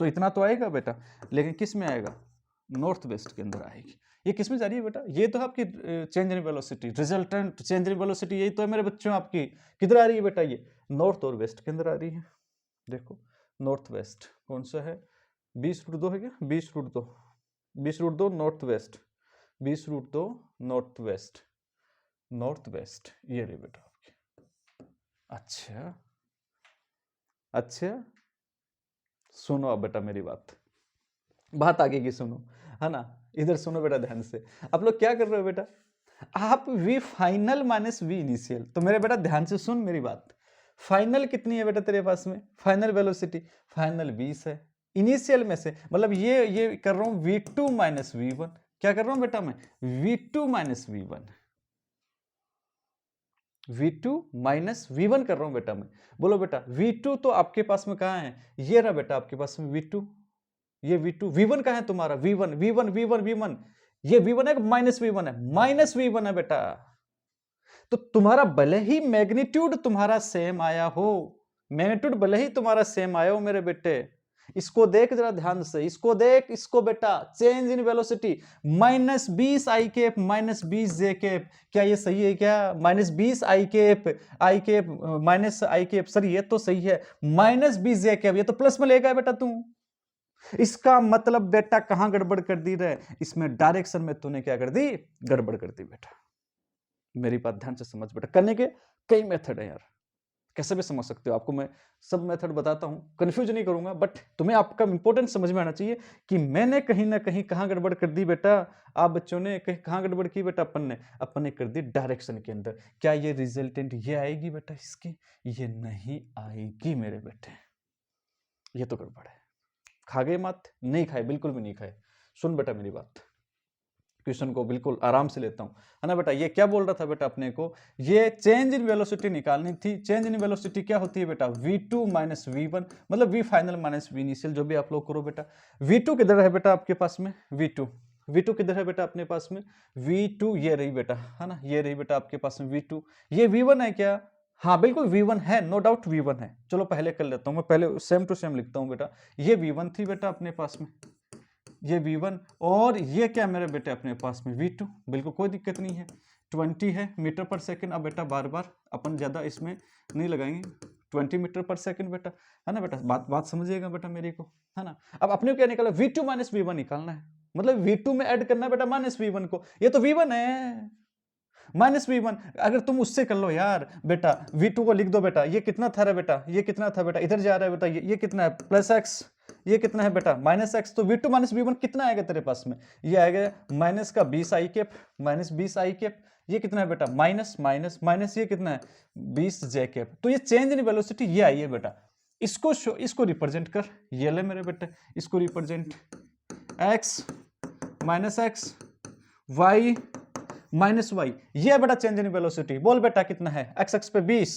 तो इतना तो आएगा बेटा, लेकिन किस में आएगा, नॉर्थ वेस्ट के अंदर आएगी। ये किस में जा रही है बेटा, ये तो आपकी change in velocity, resultant change in velocity, यही तो है मेरे बच्चों आपकी, किधर आ रही है बेटा, ये नॉर्थ और वेस्ट के अंदर आ रही है। देखो नॉर्थ वेस्ट कौन सा है, 20 रूट 2 है क्या, 20 root 2, 20 root 2 north west, 20 root 2 north west, north west ये रही बेटा आपकी। अच्छा अच्छा सुनो अब बेटा मेरी बात आगे की सुनो, है ना, इधर सुनो बेटा ध्यान से, आप लोग क्या कर रहे हो बेटा, आप v final minus v initial, तो मेरे बेटा ध्यान से सुन मेरी बात, फाइनल कितनी है बेटा तेरे पास में, फाइनल वेलोसिटी फाइनल 20 है, इनिशियल में से मतलब ये कर रहा हूं v2 माइनस v1, क्या कर रहा हूं बेटा मैं v2 minus v1, v2 minus v1 कर रहा हूं बेटा मैं, बोलो बेटा v2 तो आपके पास में कहां है, ये रहा बेटा आपके पास में v2, ये v2, v1 कहां है तुम्हारा v1, ये v1 है माइनस v1 है बेटा, तो तुम्हारा भले ही मैग्नीट्यूड तुम्हारा सेम आया हो, मैग्नीट्यूड भले ही तुम्हारा सेम आया हो मेरे बेटे, इसको देख जरा ध्यान से, इसको देख, इसको बेटा change in velocity -20 I cap -20 J cap, क्या ये सही है क्या, -20 आई कैप माइनस आई कैप, सर ये तो सही है, -20 जे कैप, ये तो प्लस में लेगा बेटा तू, इसका मतलब बेटा कहां गड़बड़ कर दी रे, इसमें डायरेक्शन में तूने क्या कर दी, गड़बड़ कर दी बेटा, मेरी बात ध्यान से समझ बेटा, करने के कई मेथड है यार, कैसे भी समझ सकते हो, आपको मैं सब मेथड बताता हूं, कंफ्यूज नहीं करूंगा, बट तुम्हें आपका इंपॉर्टेंट समझ में आना चाहिए कि मैंने कहीं ना कहीं कहां गड़बड़ कर दी बेटा, आप बच्चों ने कहां गड़बड़ की बेटा, अपन ने कर दी डायरेक्शन के अंदर, क्या ये रिजल्टेंट ये आएगी बेटा इसकी, ये नहीं आएगी मेरे बेटे, ये तो गड़बड़ है, खा गए मत, नहीं खाए, बिल्कुल भी नहीं खाए, सुन बेटा मेरी बात, क्वेश्चन को बिल्कुल आराम से लेता हूं, है ना बेटा, ये क्या बोल रहा था बेटा अपने को, ये चेंज इन वेलोसिटी निकालनी थी, चेंज इन वेलोसिटी क्या होती है बेटा v2 माइनस v1, मतलब v final minus v initial, जो भी आप लोग करो बेटा, v2 किधर है बेटा आपके पास में, v2 किधर है बेटा अपने पास में, v2 ये रही बेटा, है ना, ये रही बेटा आपके पास में v2, ये v1 है क्या, हाँ बिल्कुल v1 है, नो डाउट v1 है, चलो पहले कर लेता हूं मैं, पहले सेम टू सेम लिखता हूं बेटा, ये v1 थी बेटा अपने पास में, ये v1, और ये क्या मेरे बेटे अपने पास में v2, बिल्कुल कोई दिक्कत नहीं है, 20 है मीटर पर सेकंड, अब बेटा बार बार अपन ज्यादा इसमें नहीं लगाएंगे, 20 मीटर पर सेकंड बेटा, है ना बेटा, बात समझिएगा बेटा मेरी को, है ना। अब अपने को क्या निकाला, v2 माइनस v1 निकालना है, मतलब v2 में ऐड करना है बेटा माइनस v1 को, ये तो v1 है माइनस v1, अगर तुम उससे कर लो यार बेटा, v2 को लिख दो बेटा, ये कितना था रे बेटा, ये कितना था बेटा, इधर जा रहा है बेटा, ये कितना है प्लस x, ये कितना है बेटा माइनस x, तो v2 माइनस v1 कितना आएगा तेरे पास में, ये आएगा माइनस का 20 आई कैप, माइनस 20 आई कैप, ये कितना है बेटा माइनस माइनस माइनस, ये कितना है 20 जे कैप, तो ये चेंज इन वेलोसिटी ये आई है बेटा, इसको रिप्रेजेंट कर, ये ले मेरे बेटे, इसको represent x minus x y minus y, ये बेटा चेंज इन वेलोसिटी, बोल बेटा कितना है, एक्स एक्स पे 20,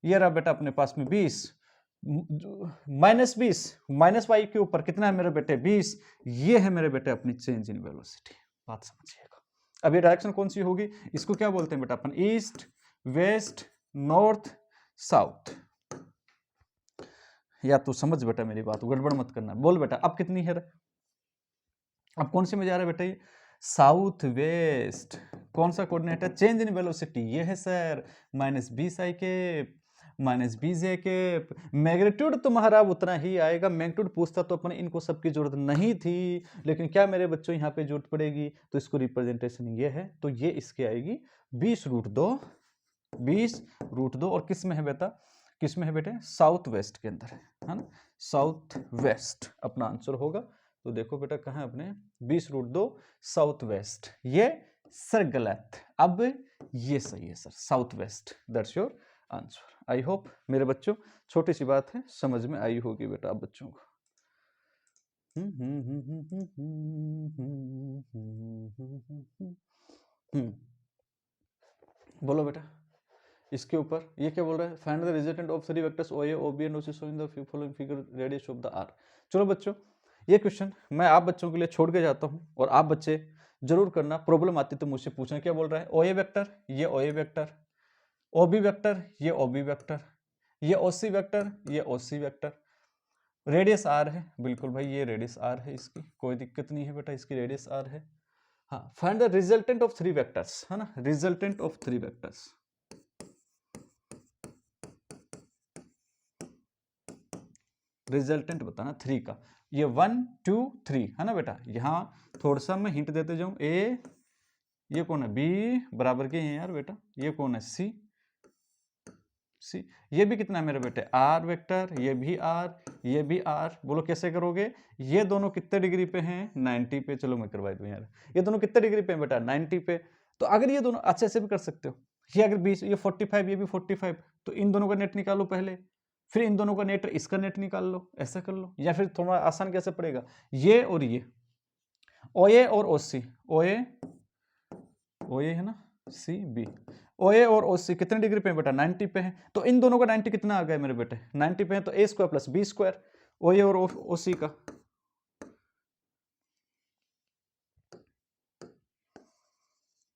ये रहा बेटा अपने पास में 20, माइनस 20 माइनस वाई के ऊपर कितना है मेरे बेटे 20, ये है मेरे बेटे अपनी चेंज इन वेलोसिटी, बात समझिएगा। अब ये डायरेक्शन कौन सी होगी, इसको क्या बोलते हैं बेटा अपन, ईस्ट वेस्ट नॉर्थ साउथ, या तू समझ बेटा मेरी बात, गड़बड़ मत करना, बोल बेटा अब कितनी है, अब कौन से में जा रहा है बेटा, ये साउथ वेस्ट, कौन सा कोऑर्डिनेट है, चेंज इन वेलोसिटी ये है सर, माइनस 20 आई के माइनस 20 जे के, मैग्नीट्यूड तुम्हारा उतना ही आएगा, मैग्नीट्यूड पूछता तो अपन इनको सबकी जरूरत नहीं थी, लेकिन क्या मेरे बच्चों यहाँ पे जरूरत पड़ेगी, तो इसको रिप्रेजेंटेशन ये है, तो ये इसके आएगी 20√2, 20√2, और किस में है बेटा, किस में है बेटे, साउथ वेस्ट के अंदर है ना, साउथ वेस्ट अपना आंसर होगा। तो देखो बेटा कहाँ है अपने 20√2 साउथ वेस्ट, ये सर गलत, अब ये सही है sir south west, that's your answer. I hope मेरे बच्चों छोटी सी बात है समझ में आई होगी बेटा आप बच्चों को। बोलो बेटा इसके ऊपर ये क्या बोल रहा है, find the resultant of 3 vectors OA OB and OC show in the following figure radius of the R. चलो बच्चों ये क्वेश्चन मैं आप बच्चों के लिए छोड़ के जाता हूं, और आप बच्चे जरूर करना, प्रॉब्लम आती तो मुझसे पूछना। क्या बोल रहा है, OA वेक्टर, ये OA वेक्टर, OB वेक्टर, ये OB वेक्टर, ये OC वेक्टर, ये OC वेक्टर, रेडियस आर है, बिल्कुल भाई ये रेडियस आर है, इसकी कोई दिक्कत नहीं है बेटा, इसकी रेडियस आर है। हाँ find the resultant of 3 vectors, है ना, रिजल्टेंट ऑफ 3 वेक्टर्स, रिजल्टेंट बताना 3 का, ये 1 2 3 है ना बेटा, यहाँ थोड़ा सा मैं हिंट देते जाऊं, ए ये कौन है, बी बराबर के हैं यार बेटा, ये कौन है सी, सी ये भी कितना है मेरे बेटे आर वेक्टर, ये भी आर, ये भी आर, बोलो कैसे करोगे, ये दोनों कितने डिग्री पे हैं 90 पे, चलो मैं करवा दूं यार, ये दोनों कितने डिग्री पे हैं बेटा 90 पे, तो अगर ये दोनों अच्छे से भी कर सकते हो, ये अगर 20 ये 45 ये भी 45, तो इन दोनों का नेट निकालो पहले, फिर इन दोनों का नेट इसका नेट निकाल लो, ऐसा कर लो, या फिर थोड़ा आसान कैसे पड़ेगा, ये और ये OA और OC, OA है ना CB, OA और OC कितने डिग्री पे है बेटा 90 पे है, तो इन दोनों का 90 कितना आ गया मेरे बेटे 90 पे है, तो A square plus B square OA और OC का,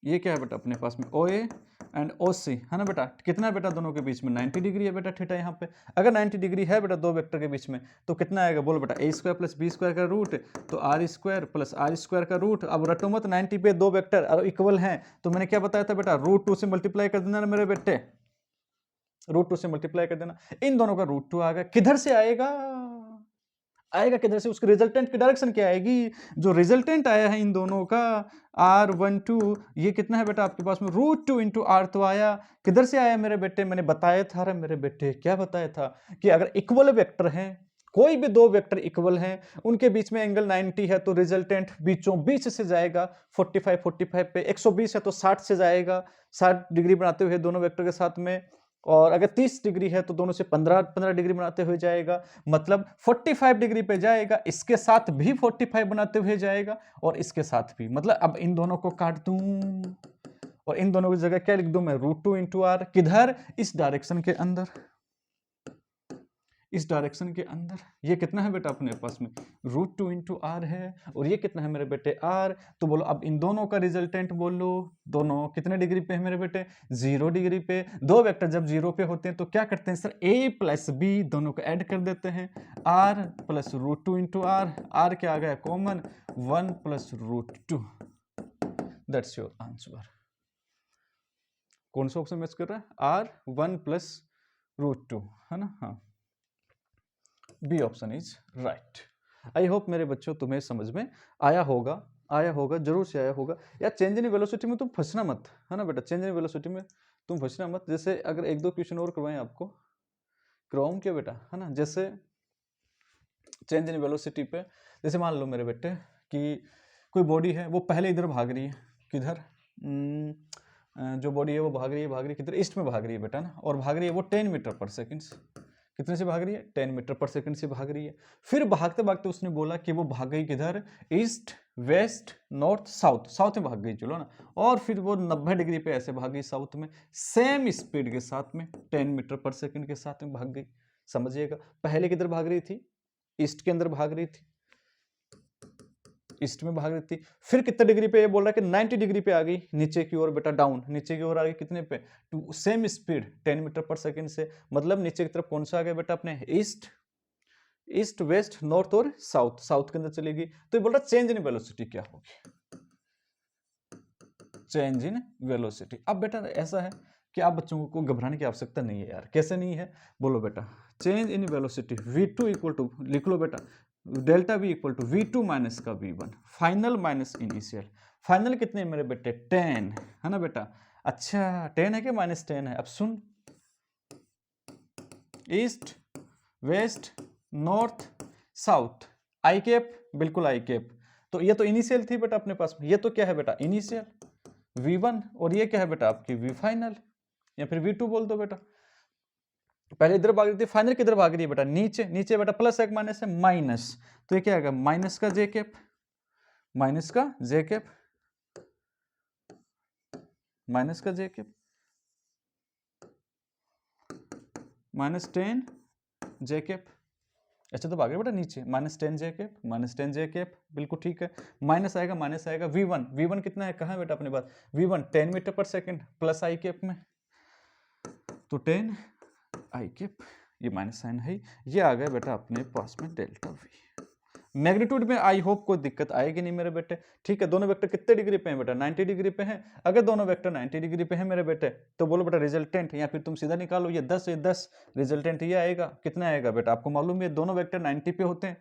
ये क्या है बेटा अपने पास में OA एंड OC है ना बेटा, कितना है बेटा दोनों के बीच में 90 डिग्री है बेटा थीटा, यहाँ पे अगर 90 डिग्री है बेटा दो वेक्टर के बीच में, तो कितना आएगा बोलो बेटा A square plus B square का रूट, तो R square plus R square का रूट, अब रटो मत 90 पे दो वेक्टर और इक्वल हैं, तो मैंने क्या बताया था बेटा √2 से मल्टीप्लाई कर देना मेरे बेटे, √2 से मल्टीप्लाई कर देना, इन दोनों का √2 आ गया, किधर से आएगा, आएगा किधर से, उसके रिजल्टेंट की डायरेक्शन क्या आएगी, जो रिजल्टेंट आया है इन दोनों का R12 ये कितना है बेटा आपके पास में √2 इंटू R, तो आया किधर से आया मेरे बेटे, मैंने बताया था रे मेरे बेटे, क्या बताया था कि अगर इक्वल वेक्टर हैं, कोई भी दो वेक्टर इक्वल हैं, उनके बीच में एंगल 90 है, तो रिजल्टेंट बीचों बीच से जाएगा 45 पे, 120 है तो 60 से जाएगा, 60 डिग्री बनाते हुए दोनों वेक्टर के साथ में, और अगर 30 डिग्री है तो दोनों से 15 डिग्री बनाते हुए जाएगा, मतलब 45 डिग्री पे जाएगा, इसके साथ भी 45 बनाते हुए जाएगा, और इसके साथ भी, मतलब अब इन दोनों को काट दूं और इन दोनों की जगह क्या लिख दूं मैं √2 इंटू R, किधर, इस डायरेक्शन के अंदर, इस डायरेक्शन के अंदर, ये कितना है बेटा अपने पास में √2 इंटू R है, और ये कितना है मेरे बेटे R, तो बोलो अब इन दोनों का रिजल्टेंट बोलो, दोनों कितने डिग्री पे है मेरे बेटे 0 डिग्री पे, दो वेक्टर जब 0 पे होते हैं तो क्या करते हैं सर A प्लस B दोनों को ऐड कर देते हैं, R plus √2 into R, R क्या आ गया common 1 plus √2, that's your answer. कौन सा ऑप्शन मैच कर रहा है R 1 प्लस √2, है ना। हाँ, B option is right. I hope मेरे बच्चों तुम्हें समझ में आया होगा, जरूर से आया होगा। यार चेंज इन वेलोसिटी में तुम फंसना मत, है ना बेटा, चेंज इन वेलोसिटी में तुम फंसना मत। जैसे अगर एक दो क्वेश्चन और करवाएं आपको, करवाऊं क्या बेटा, है ना। जैसे चेंज इन वेलोसिटी पे, जैसे मान लो मेरे बेटे कि कोई बॉडी है, वो पहले इधर भाग रही है, किधर, जो बॉडी है वो भाग रही है किधर, ईस्ट में भाग रही है बेटा ना, और भाग रही है वो 10 मीटर पर सेकंड। कितने से भाग रही है, 10 मीटर पर सेकंड से भाग रही है। फिर भागते भागते उसने बोला कि वो भाग गई किधर, east, west, north, south, south में भाग गई, चलो ना। और फिर वो 90 डिग्री पे ऐसे भाग गई साउथ में, सेम स्पीड के साथ में, 10 मीटर पर सेकंड के साथ में भाग गई। समझिएगा, पहले किधर भाग रही थी, ईस्ट के अंदर भाग रही थी, ईस्ट में भाग रही थी। फिर कितने डिग्री पे, ये बोल रहा है कि 90 डिग्री पे आ गई नीचे की ओर बेटा, डाउन, नीचे की ओर आ गई कितने पे, टू सेम स्पीड 10 मीटर पर सेकंड से। मतलब नीचे की तरफ कौन सा आ गया बेटा अपने, ईस्ट, ईस्ट, वेस्ट, नॉर्थ और साउथ, साउथ के अंदर चलेगी। तो ये बोल रहा चेंज इन वेलोसिटी क्या होगी, चेंज इन वेलोसिटी। अब बेटा ऐसा है कि आप बच्चों को घबराने की आवश्यकता नहीं है यार। कैसे नहीं है, बोलो बेटा, change in velocity v2 equal to, लिख लो बेटा, delta v equal to v2 minus का v1, final minus initial. Final कितने मेरे बेटे, 10, है ना बेटा। अच्छा 10 है कि -10 है, अब सुन, ईस्ट, वेस्ट, नॉर्थ, साउथ, आई कैप, बिल्कुल आई कैप। तो ये तो इनिशियल थी बेटा अपने पास में, ये तो क्या है बेटा, इनिशियल v1, और ये क्या है बेटा आपकी v फाइनल, या फिर v2 बोल दो बेटा। पहले इधर भाग रही थी, फाइनल किधर भाग रही है बेटा, नीचे, नीचे बेटा प्लस एक माइनस है माइनस, तो ये क्या आएगा, माइनस का जे कैप, माइनस का जे कैप, माइनस का जे कैप, -10 जे कैप। अच्छा तो भाग गया बेटा नीचे, -10 जे कैप, -10 जे कैप, बिल्कुल ठीक है। माइनस आएगा, माइनस आएगा, v1, v1 कितना है, कहाँ है बेटा अपने पास, v1 10 मीटर पर सेकंड प्लस आई कैप में, तो 10 आई कैप, ये माइनस साइन है, ये आ गया बेटा अपने पास में डेल्टा वी। मैग्नीट्यूड में आई होप कोई दिक्कत आएगी नहीं मेरे बेटे, ठीक है। दोनों वेक्टर कितने डिग्री पे हैं बेटा, 90 डिग्री पे हैं। अगर दोनों वेक्टर 90 डिग्री पे हैं मेरे बेटे, तो बोलो बेटा रिजल्टेंट, या फिर तुम सीधा निकालो, ये 10 ये 10, रिजल्टेंट ये आएगा, कितना आएगा बेटा, आपको मालूम है दोनों वेक्टर 90 पे होते हैं,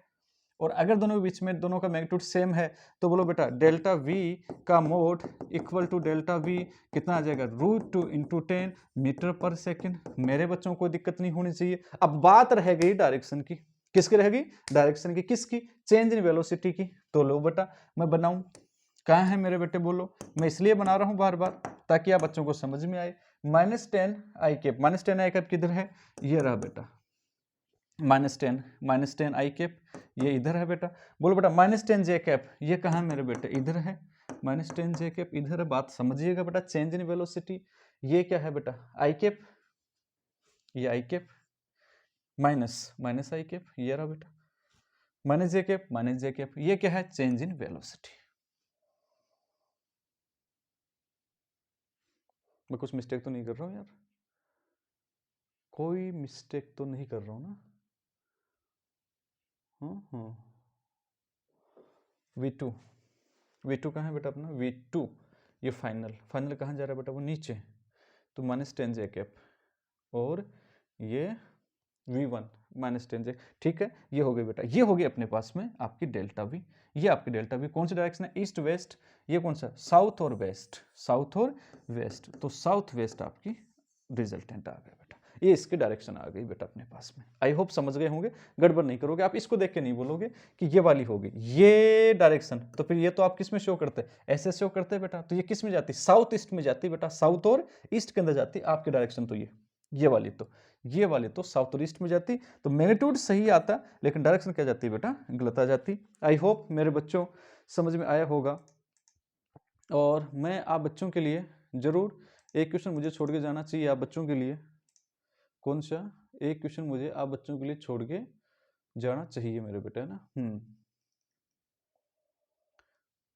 और अगर दोनों के बीच में दोनों का मैग्नीट्यूड सेम है, तो बोलो बेटा डेल्टा वी का mod equal to delta V कितना आ जाएगा, √2 इंटू 10 मीटर पर सेकेंड। मेरे बच्चों को दिक्कत नहीं होनी चाहिए। अब बात रह गई डायरेक्शन की, किसकी रहेगी, डायरेक्शन की, किसकी, चेंज इन वेलोसिटी की। तो लो बेटा मैं बनाऊं, कहाँ है मेरे बेटे बोलो, मैं इसलिए बना रहा हूं बार बार ताकि आप बच्चों को समझ में आए। -10 आई कैप, -10 आई कैप किधर है, ये रहा बेटा, -10 आई कैप, ये इधर है बेटा। बोलो बेटा -10 जे कैप, ये कहाँ है मेरे बेटे, इधर है, -10 जे कैप इधर है। बात समझिएगा बेटा, चेंज इन वेलोसिटी, ये क्या है बेटा, आई कैप, ये आई कैप, माइनस आई कैप, ये रहा बेटा, माइनस जे कैप, ये क्या है, चेंज इन वेलोसिटी। मैं कुछ मिस्टेक तो नहीं कर रहा हूँ यार, कोई मिस्टेक तो नहीं कर रहा हूँ ना, हाँ। V2 कहाँ है बेटा अपना, V2, ये फाइनल कहाँ जा रहा है बेटा, वो नीचे, तो -10 जे कैप, और ये V1 -10 जे, ठीक है। ये हो गई बेटा, ये हो गई अपने पास में आपकी डेल्टा वी। ये आपकी डेल्टा वी कौन सी डायरेक्शन है, ईस्ट वेस्ट, ये कौन सा, साउथ और वेस्ट, साउथ और वेस्ट, तो साउथ वेस्ट आपकी रिजल्टेंट आ गया बेटा, ये इसकी डायरेक्शन आ गई बेटा अपने पास में। आई होप समझ गए होंगे, गड़बड़ नहीं करोगे आप, इसको देख के नहीं बोलोगे कि ये वाली होगी ये डायरेक्शन, तो फिर ये तो आप किस में शो करते हैं, ऐसे शो करते हैं बेटा, तो ये किस में जाती है, साउथ ईस्ट में जाती है बेटा, साउथ और ईस्ट के अंदर जाती है आपकी डायरेक्शन, तो ये वाली तो साउथ और ईस्ट में जाती, तो मैग्नीट्यूड सही आता, लेकिन डायरेक्शन क्या जाती है बेटा, गलत आ जाती। आई होप मेरे बच्चों समझ में आया होगा, और मैं आप बच्चों के लिए जरूर एक क्वेश्चन मुझे छोड़ के जाना चाहिए, आप बच्चों के लिए, कौन सा, एक क्वेश्चन मुझे आप बच्चों के लिए छोड़ के जाना चाहिए मेरे बेटे, है ना,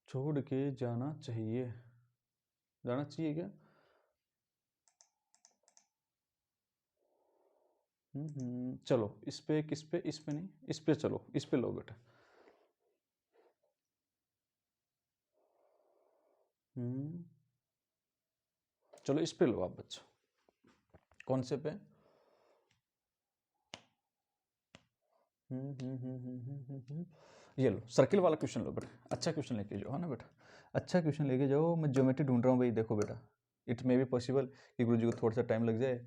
छोड़ के जाना चाहिए क्या, चलो इस पे, किस पे, इस पे नहीं, इस पे चलो, इस पे लो बेटा, चलो इस पे लो आप बच्चों, कौन से पे, ये लो सर्किल वाला क्वेश्चन लो बेटा, अच्छा क्वेश्चन लेके जाओ, है ना बेटा, अच्छा क्वेश्चन लेके जाओ। मैं ज्योमेट्री ढूंढ रहा हूँ भाई, देखो बेटा, इट मे बी पॉसिबल कि गुरु जी को थोड़ा सा टाइम लग जाए।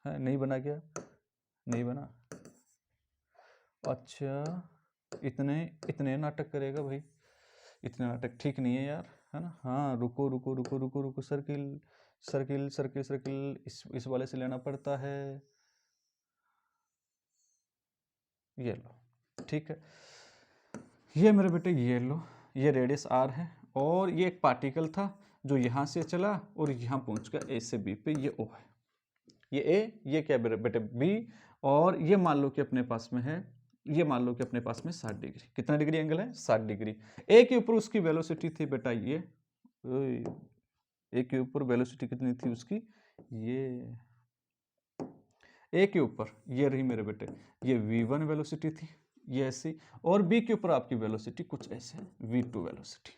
है नहीं बना क्या, नहीं बना, अच्छा इतने इतने नाटक करेगा भाई, इतने नाटक ठीक नहीं है यार, है ना। हाँ रुको रुको रुको रुको रुको, सर्किल सर्किल सर्किल सर्किल इस वाले से लेना पड़ता है, ये लो, ठीक है। ये मेरे बेटे ये लो, ये रेडियस आर है, और ये एक पार्टिकल था जो यहाँ से चला और यहाँ पहुँच गया ए से बी पे, ये ओ है, ये ए, ये क्या मेरे बेटे बी, और ये मान लो कि अपने पास में है, ये मान लो कि अपने पास में 60 डिग्री, कितना डिग्री एंगल है, 60 डिग्री। ए के ऊपर उसकी वेलोसिटी थी बेटा ये, ए के ऊपर वेलोसिटी कितनी थी उसकी, ये ए के ऊपर ये रही मेरे बेटे, ये v1 वेलोसिटी थी, ये ऐसी, और बी के ऊपर आपकी वेलोसिटी कुछ ऐसे है, v2 वेलोसिटी,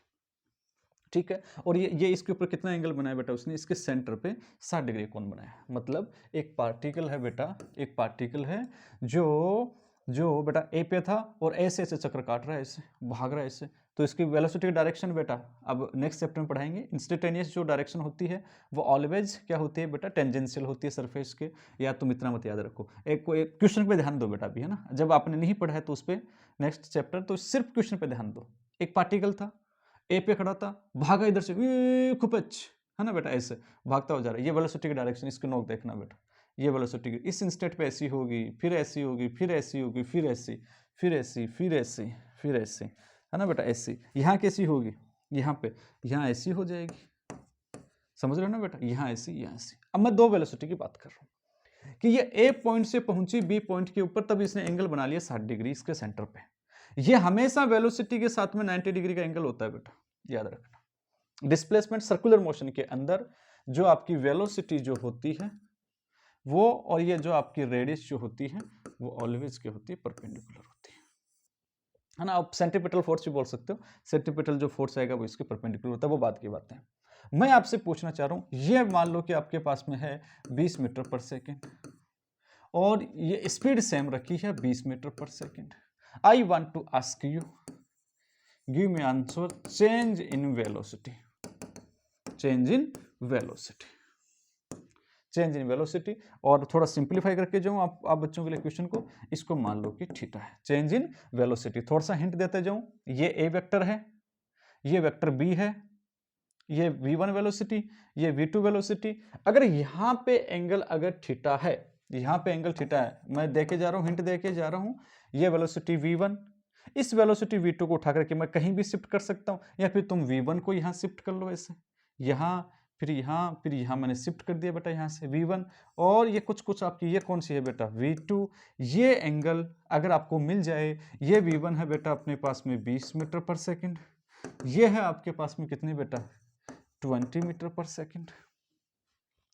ठीक है। और ये इसके ऊपर कितना एंगल बनाया बेटा उसने, इसके सेंटर पे 60 डिग्री कोण बनाया, मतलब एक पार्टिकल है बेटा, एक पार्टिकल है जो बेटा ए पे था और ऐसे ऐसे चक्कर काट रहा है, ऐसे भाग रहा है ऐसे, तो इसकी वेलोसिटी की डायरेक्शन बेटा अब नेक्स्ट चैप्टर में पढ़ाएंगे। इंस्टेंटेनियस जो डायरेक्शन होती है वो ऑलवेज क्या होती है बेटा, टेंजेंशियल होती है सरफेस के, या तुम इतना मत याद रखो, एक क्वेश्चन पे ध्यान दो बेटा अभी, है ना, जब आपने नहीं पढ़ा है तो उस पर नेक्स्ट चैप्टर, तो सिर्फ क्वेश्चन पे ध्यान दो। एक पार्टिकल था, ए पे खड़ा था, भागा इधर से खुपच, है ना बेटा, ऐसे भागता हो जा रहा है, ये वेलोसिटी की डायरेक्शन, इसके नोक देखना बेटा, ये वेलोसिटी की इस इंस्टेंट पे ऐसी होगी, फिर ऐसी होगी, फिर ऐसी होगी, फिर ऐसी, फिर ऐसी, फिर ऐसी, फिर ऐसी, है ना बेटा, ऐसी, यहाँ कैसी होगी, यहाँ पे, यहाँ ऐसी हो जाएगी, समझ रहे हो ना बेटा, यहाँ ऐसी, यहाँ ऐसी। अब मैं दो वेलोसिटी की बात कर रहा हूँ कि ये ए पॉइंट से पहुंची बी पॉइंट के ऊपर, तब इसने एंगल बना लिया 60 डिग्री इसके सेंटर पे। ये हमेशा वेलोसिटी के साथ में 90 डिग्री का एंगल होता है बेटा, याद रखना। डिस्प्लेसमेंट सर्कुलर मोशन के अंदर जो आपकी वेलोसिटी जो होती है वो, और ये जो आपकी रेडियस जो होती है वो ऑलवेज क्या होती है, परपेंडिकुलर होती है ना। आप सेंट्रीपिटल फोर्स भी बोल सकते हो, सेंट्रीपिटल जो फोर्स आएगा वो इसके परपेंडिकुलर होता है, वो बात की बात है। मैं आपसे पूछना चाह रहा हूं, ये मान लो कि आपके पास में है 20 मीटर पर सेकेंड, और ये स्पीड सेम रखी है 20 metre per second. I want to ask you, give me answer, change in velocity, change in velocity, change in velocity. और थोड़ा सिंप्लीफाई करके जाऊं आप बच्चों के लिए क्वेश्चन को, इसको मान लो कि थीटा है, चेंज इन वेलोसिटी। थोड़ा सा हिंट देते जाऊं, ये ए वेक्टर है, ये वेक्टर बी है, ये v1 वेलोसिटी, ये v2 वेलोसिटी। अगर यहाँ पे एंगल अगर थीटा है, यहाँ पे एंगल थीटा है, मैं देके जा रहा हूँ, हिंट देके जा रहा हूँ, ये वेलोसिटी v1, इस वेलोसिटी v2 को उठा करके मैं कहीं भी शिफ्ट कर सकता हूँ, या फिर तुम v1 को यहाँ शिफ्ट कर लो ऐसे, यहाँ फिर यहाँ मैंने शिफ्ट कर दिया बेटा यहाँ से v1, और ये कुछ आपकी ये कौन सी है बेटा v2। ये एंगल अगर आपको मिल जाए, ये v1 है बेटा अपने पास में 20 मीटर पर सेकेंड, ये है आपके पास में कितनी बेटा 20 मीटर पर सेकेंड।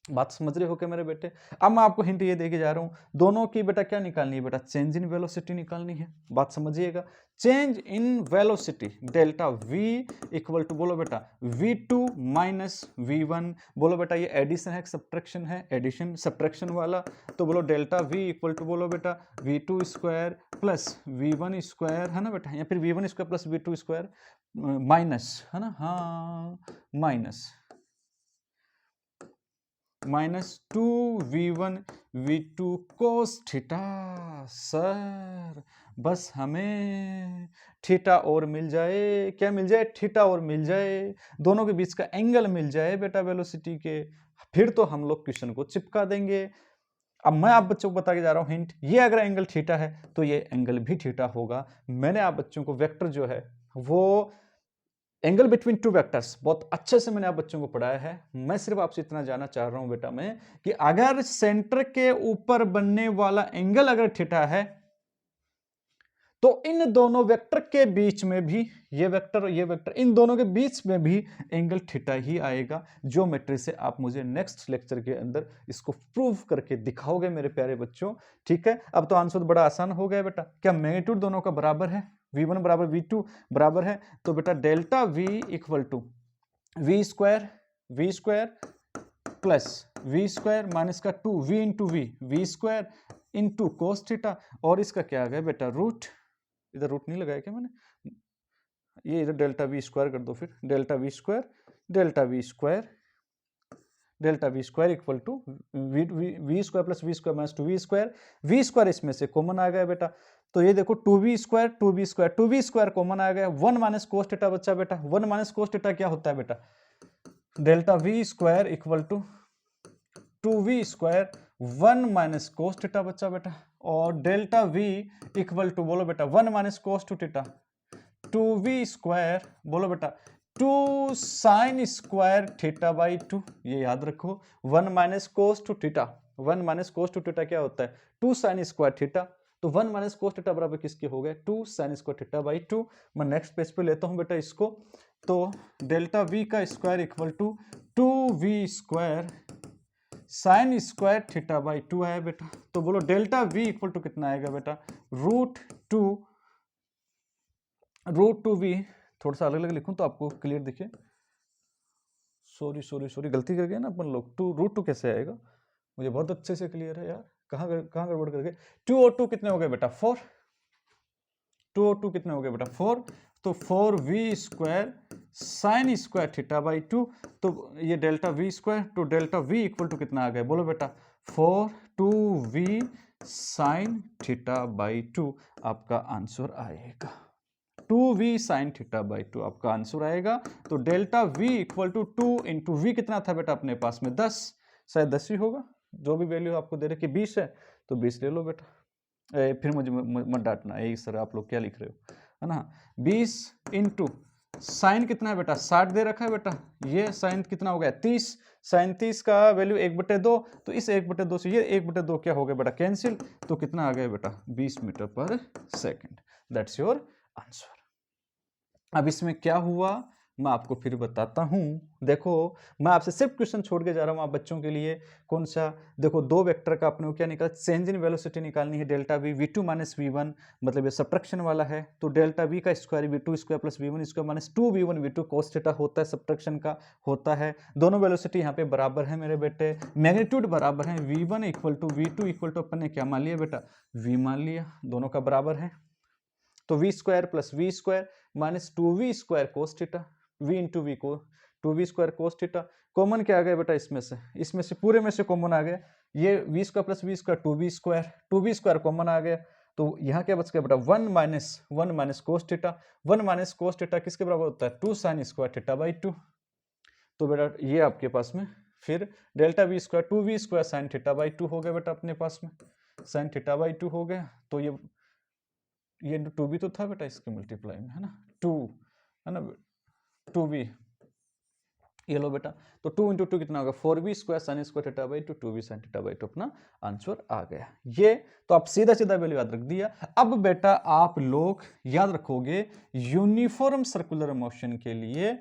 बात समझ रहे हो क्या मेरे बेटे। अब मैं आपको हिंट ये देके जा रहा हूं, दोनों की बेटा क्या निकालनी है बेटा, चेंज इन वेलोसिटी निकालनी है। बात समझिएगा, change in velocity delta v equal to, बोलो बेटा v2 माइनस v1, बोलो बेटा ये एडिशन है सब्ट्रैक्शन है, एडिशन सब्ट्रैक्शन वाला, तो बोलो डेल्टा v इक्वल टू, बोलो बेटा v2 square plus v1 square, है ना बेटा, या फिर v1 square plus v2 square minus, है ना, हाँ minus 2v1 v2 cos theta. Sir बस हमें थीटा और मिल जाए, क्या मिल जाए, थीटा और मिल जाए, दोनों के बीच का एंगल मिल जाए बेटा वेलोसिटी के, फिर तो हम लोग क्वेश्चन को चिपका देंगे। अब मैं आप बच्चों को बता के जा रहा हूं हिंट, ये अगर एंगल थीटा है तो ये एंगल भी थीटा होगा। मैंने आप बच्चों को वेक्टर जो है वो एंगल बिटवीन टू वेक्टर्स बहुत अच्छे से मैंने आप बच्चों को पढ़ाया है। मैं सिर्फ आपसे इतना जानना चाह रहा हूं बेटा मैं कि अगर सेंटर के ऊपर बनने वाला एंगल अगर थीटा है तो इन दोनों वेक्टर के बीच में भी, ये वेक्टर इन दोनों के बीच में भी एंगल थीटा ही आएगा। ज्योमेट्री से आप मुझे नेक्स्ट लेक्चर के अंदर इसको प्रूव करके दिखाओगे मेरे प्यारे बच्चों, ठीक है। अब तो आंसर बड़ा आसान हो गया बेटा, क्या मैग्नीट्यूड दोनों का बराबर है, v1 बराबर v2 बराबर है, तो बेटा delta v equal to v square plus v square minus का 2 v into V square into cos theta, और इसका क्या आ गया बेटा रूट, इधर रूट नहीं लगाया क्या मैंने, ये इधर डेल्टा वी स्क्वायर कर दो, फिर delta V square equal to V square plus V square minus 2v square, V square इसमें से कॉमन आ गया बेटा, तो ये देखो 2v स्क्वायर कॉमन आ गया, 1 माइनस कोस थीटा बच्चा बेटा, 1 माइनस कोस थीटा क्या होता है बेटा, delta V square equal to 2v square 1 minus cos theta बच्चा बेटा, और डेल्टा वी इक्वल टू बोलो बेटा 1 minus cos two theta 2v square, बोलो बेटा 2 साइन स्क्वायर थीटा बाई 2, ये याद रखो 1 minus cos two theta, 1 minus cos two theta क्या होता है 2 साइन स्क्वायर थीटा, तो 1 माइनस कोस थीटा बराबर किसके हो गए 2 साइन स्क्वायर थीटा बाई 2। मैं नेक्स्ट पेज पे लेता हूं बेटा इसको, तो डेल्टा वी का square equal to 2v square sine square theta by 2 आया बेटा, तो बोलो डेल्टा वी इक्वल टू कितना आएगा बेटा रूट टू वी, थोड़ा सा अलग अलग लिखूं तो आपको क्लियर दिखे, सॉरी गलती कर गए ना अपन लोग, रूट टू कैसे आएगा, मुझे बहुत अच्छे से क्लियर है यार, कहाँ गड़बड़ कर गए, 2 और 2 कितने हो गए बेटा 4, 2 और 2 कितने हो गए बेटा 4, तो 4v square sine square theta by 2, तो ये डेल्टा वी स्क्वायर, तो डेल्टा वी इक्वल टू कितना आ गया बोलो बेटा 4 2v साइन थीटा बाई 2, आपका आंसर आएगा 2v साइन थीटा बाई 2 आपका आंसर आएगा। तो delta v equal to 2 into V कितना था बेटा अपने पास में 10, शायद 10 ही होगा, जो भी वैल्यू आपको दे रहे कि 20 है तो 20 ले लो बेटा, फिर मुझे मत डांटना, यही सर आप लोग क्या लिख रहे हो, है ना, 20 इंटू साइन कितना है बेटा 60 दे रखा है बेटा, ये साइन कितना हो गया 30, साइन 30 का वैल्यू 1/2, तो इस 1/2 से ये 1/2 क्या हो गया बेटा कैंसिल, तो कितना आ गया बेटा 20 metre per second, that's your answer. अब इसमें क्या हुआ मैं आपको फिर बताता हूं, देखो मैं आपसे सिर्फ क्वेश्चन छोड़ के जा रहा हूं आप बच्चों के लिए, कौन सा, देखो दो वेक्टर का अपने को क्या निकाला, चेंज इन वेलोसिटी निकालनी है, delta we v2 minus v1, मतलब ये सब्ट्रैक्शन वाला है, तो डेल्टा वी का square v2 square plus v1 square minus 2v1 v2 cos theta होता है, सब्ट्रैक्शन का होता है, दोनों वेलोसिटी यहाँ पे बराबर है मेरे बेटे, मैग्नीट्यूड बराबर है, v1 equal to v2 equal to अपन ने क्या मान लिया बेटा v मान लिया, दोनों का बराबर है, तो v square plus V square minus 2v square cos theta, v into V को 2v square cos theta, common क्या आ गया बेटा इसमें से पूरे में से कॉमन आ गया, ये v square plus V square 2v square common आ गया, तो यहाँ क्या बच गया बेटा 1 minus cos theta, 1 minus cos theta किसके बराबर होता है 2 साइन स्क्वायर थीटा बाई 2, तो बेटा ये आपके पास में फिर delta V square 2v square sine theta by 2 हो गया बेटा अपने पास में, साइन थीटा बाई 2 हो गया, तो ये 2b तो था बेटा इसके मल्टीप्लाई में, है ना 2, है ना 2b, ये लो बेटा, तो 2 इंटू 2 कितना होगा 4v square sine square theta by 2 2v sine theta by 2 अपना आंसर आ गया, ये तो आप सीधा वैल्यू याद रख दिया। अब बेटा आप लोग याद रखोगे यूनिफॉर्म सर्कुलर मोशन के लिए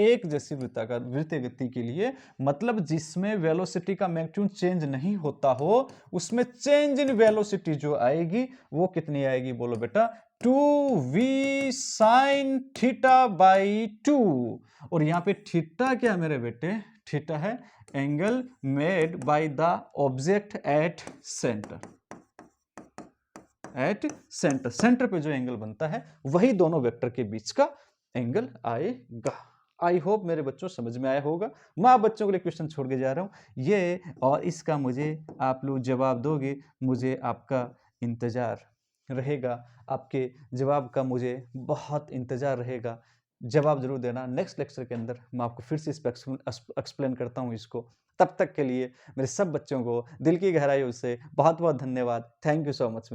एक जैसी वृत्तीय गति के लिए, मतलब जिसमें वेलोसिटी का मैग्नीट्यूड चेंज नहीं होता हो, उसमें चेंज इन वेलोसिटी जो आएगी वो कितनी आएगी बोलो बेटा 2v साइन थीटा बाई 2, और यहां पे थीटा क्या मेरे बेटे, थीटा है angle made by the object at centre पे जो एंगल बनता है वही दोनों वेक्टर के बीच का एंगल आएगा। आई होप मेरे बच्चों समझ में आया होगा, मैं आप बच्चों के लिए क्वेश्चन छोड़ के जा रहा हूं ये, और इसका मुझे आप लोग जवाब दोगे, मुझे आपका इंतजार रहेगा, आपके जवाब का मुझे बहुत इंतजार रहेगा, जवाब जरूर देना, नेक्स्ट लेक्चर के अंदर मैं आपको फिर से इस पर एक्सप्लेन करता हूं इसको, तब तक के लिए मेरे सब बच्चों को दिल की गहराइयों से बहुत बहुत धन्यवाद, थैंक यू सो मच।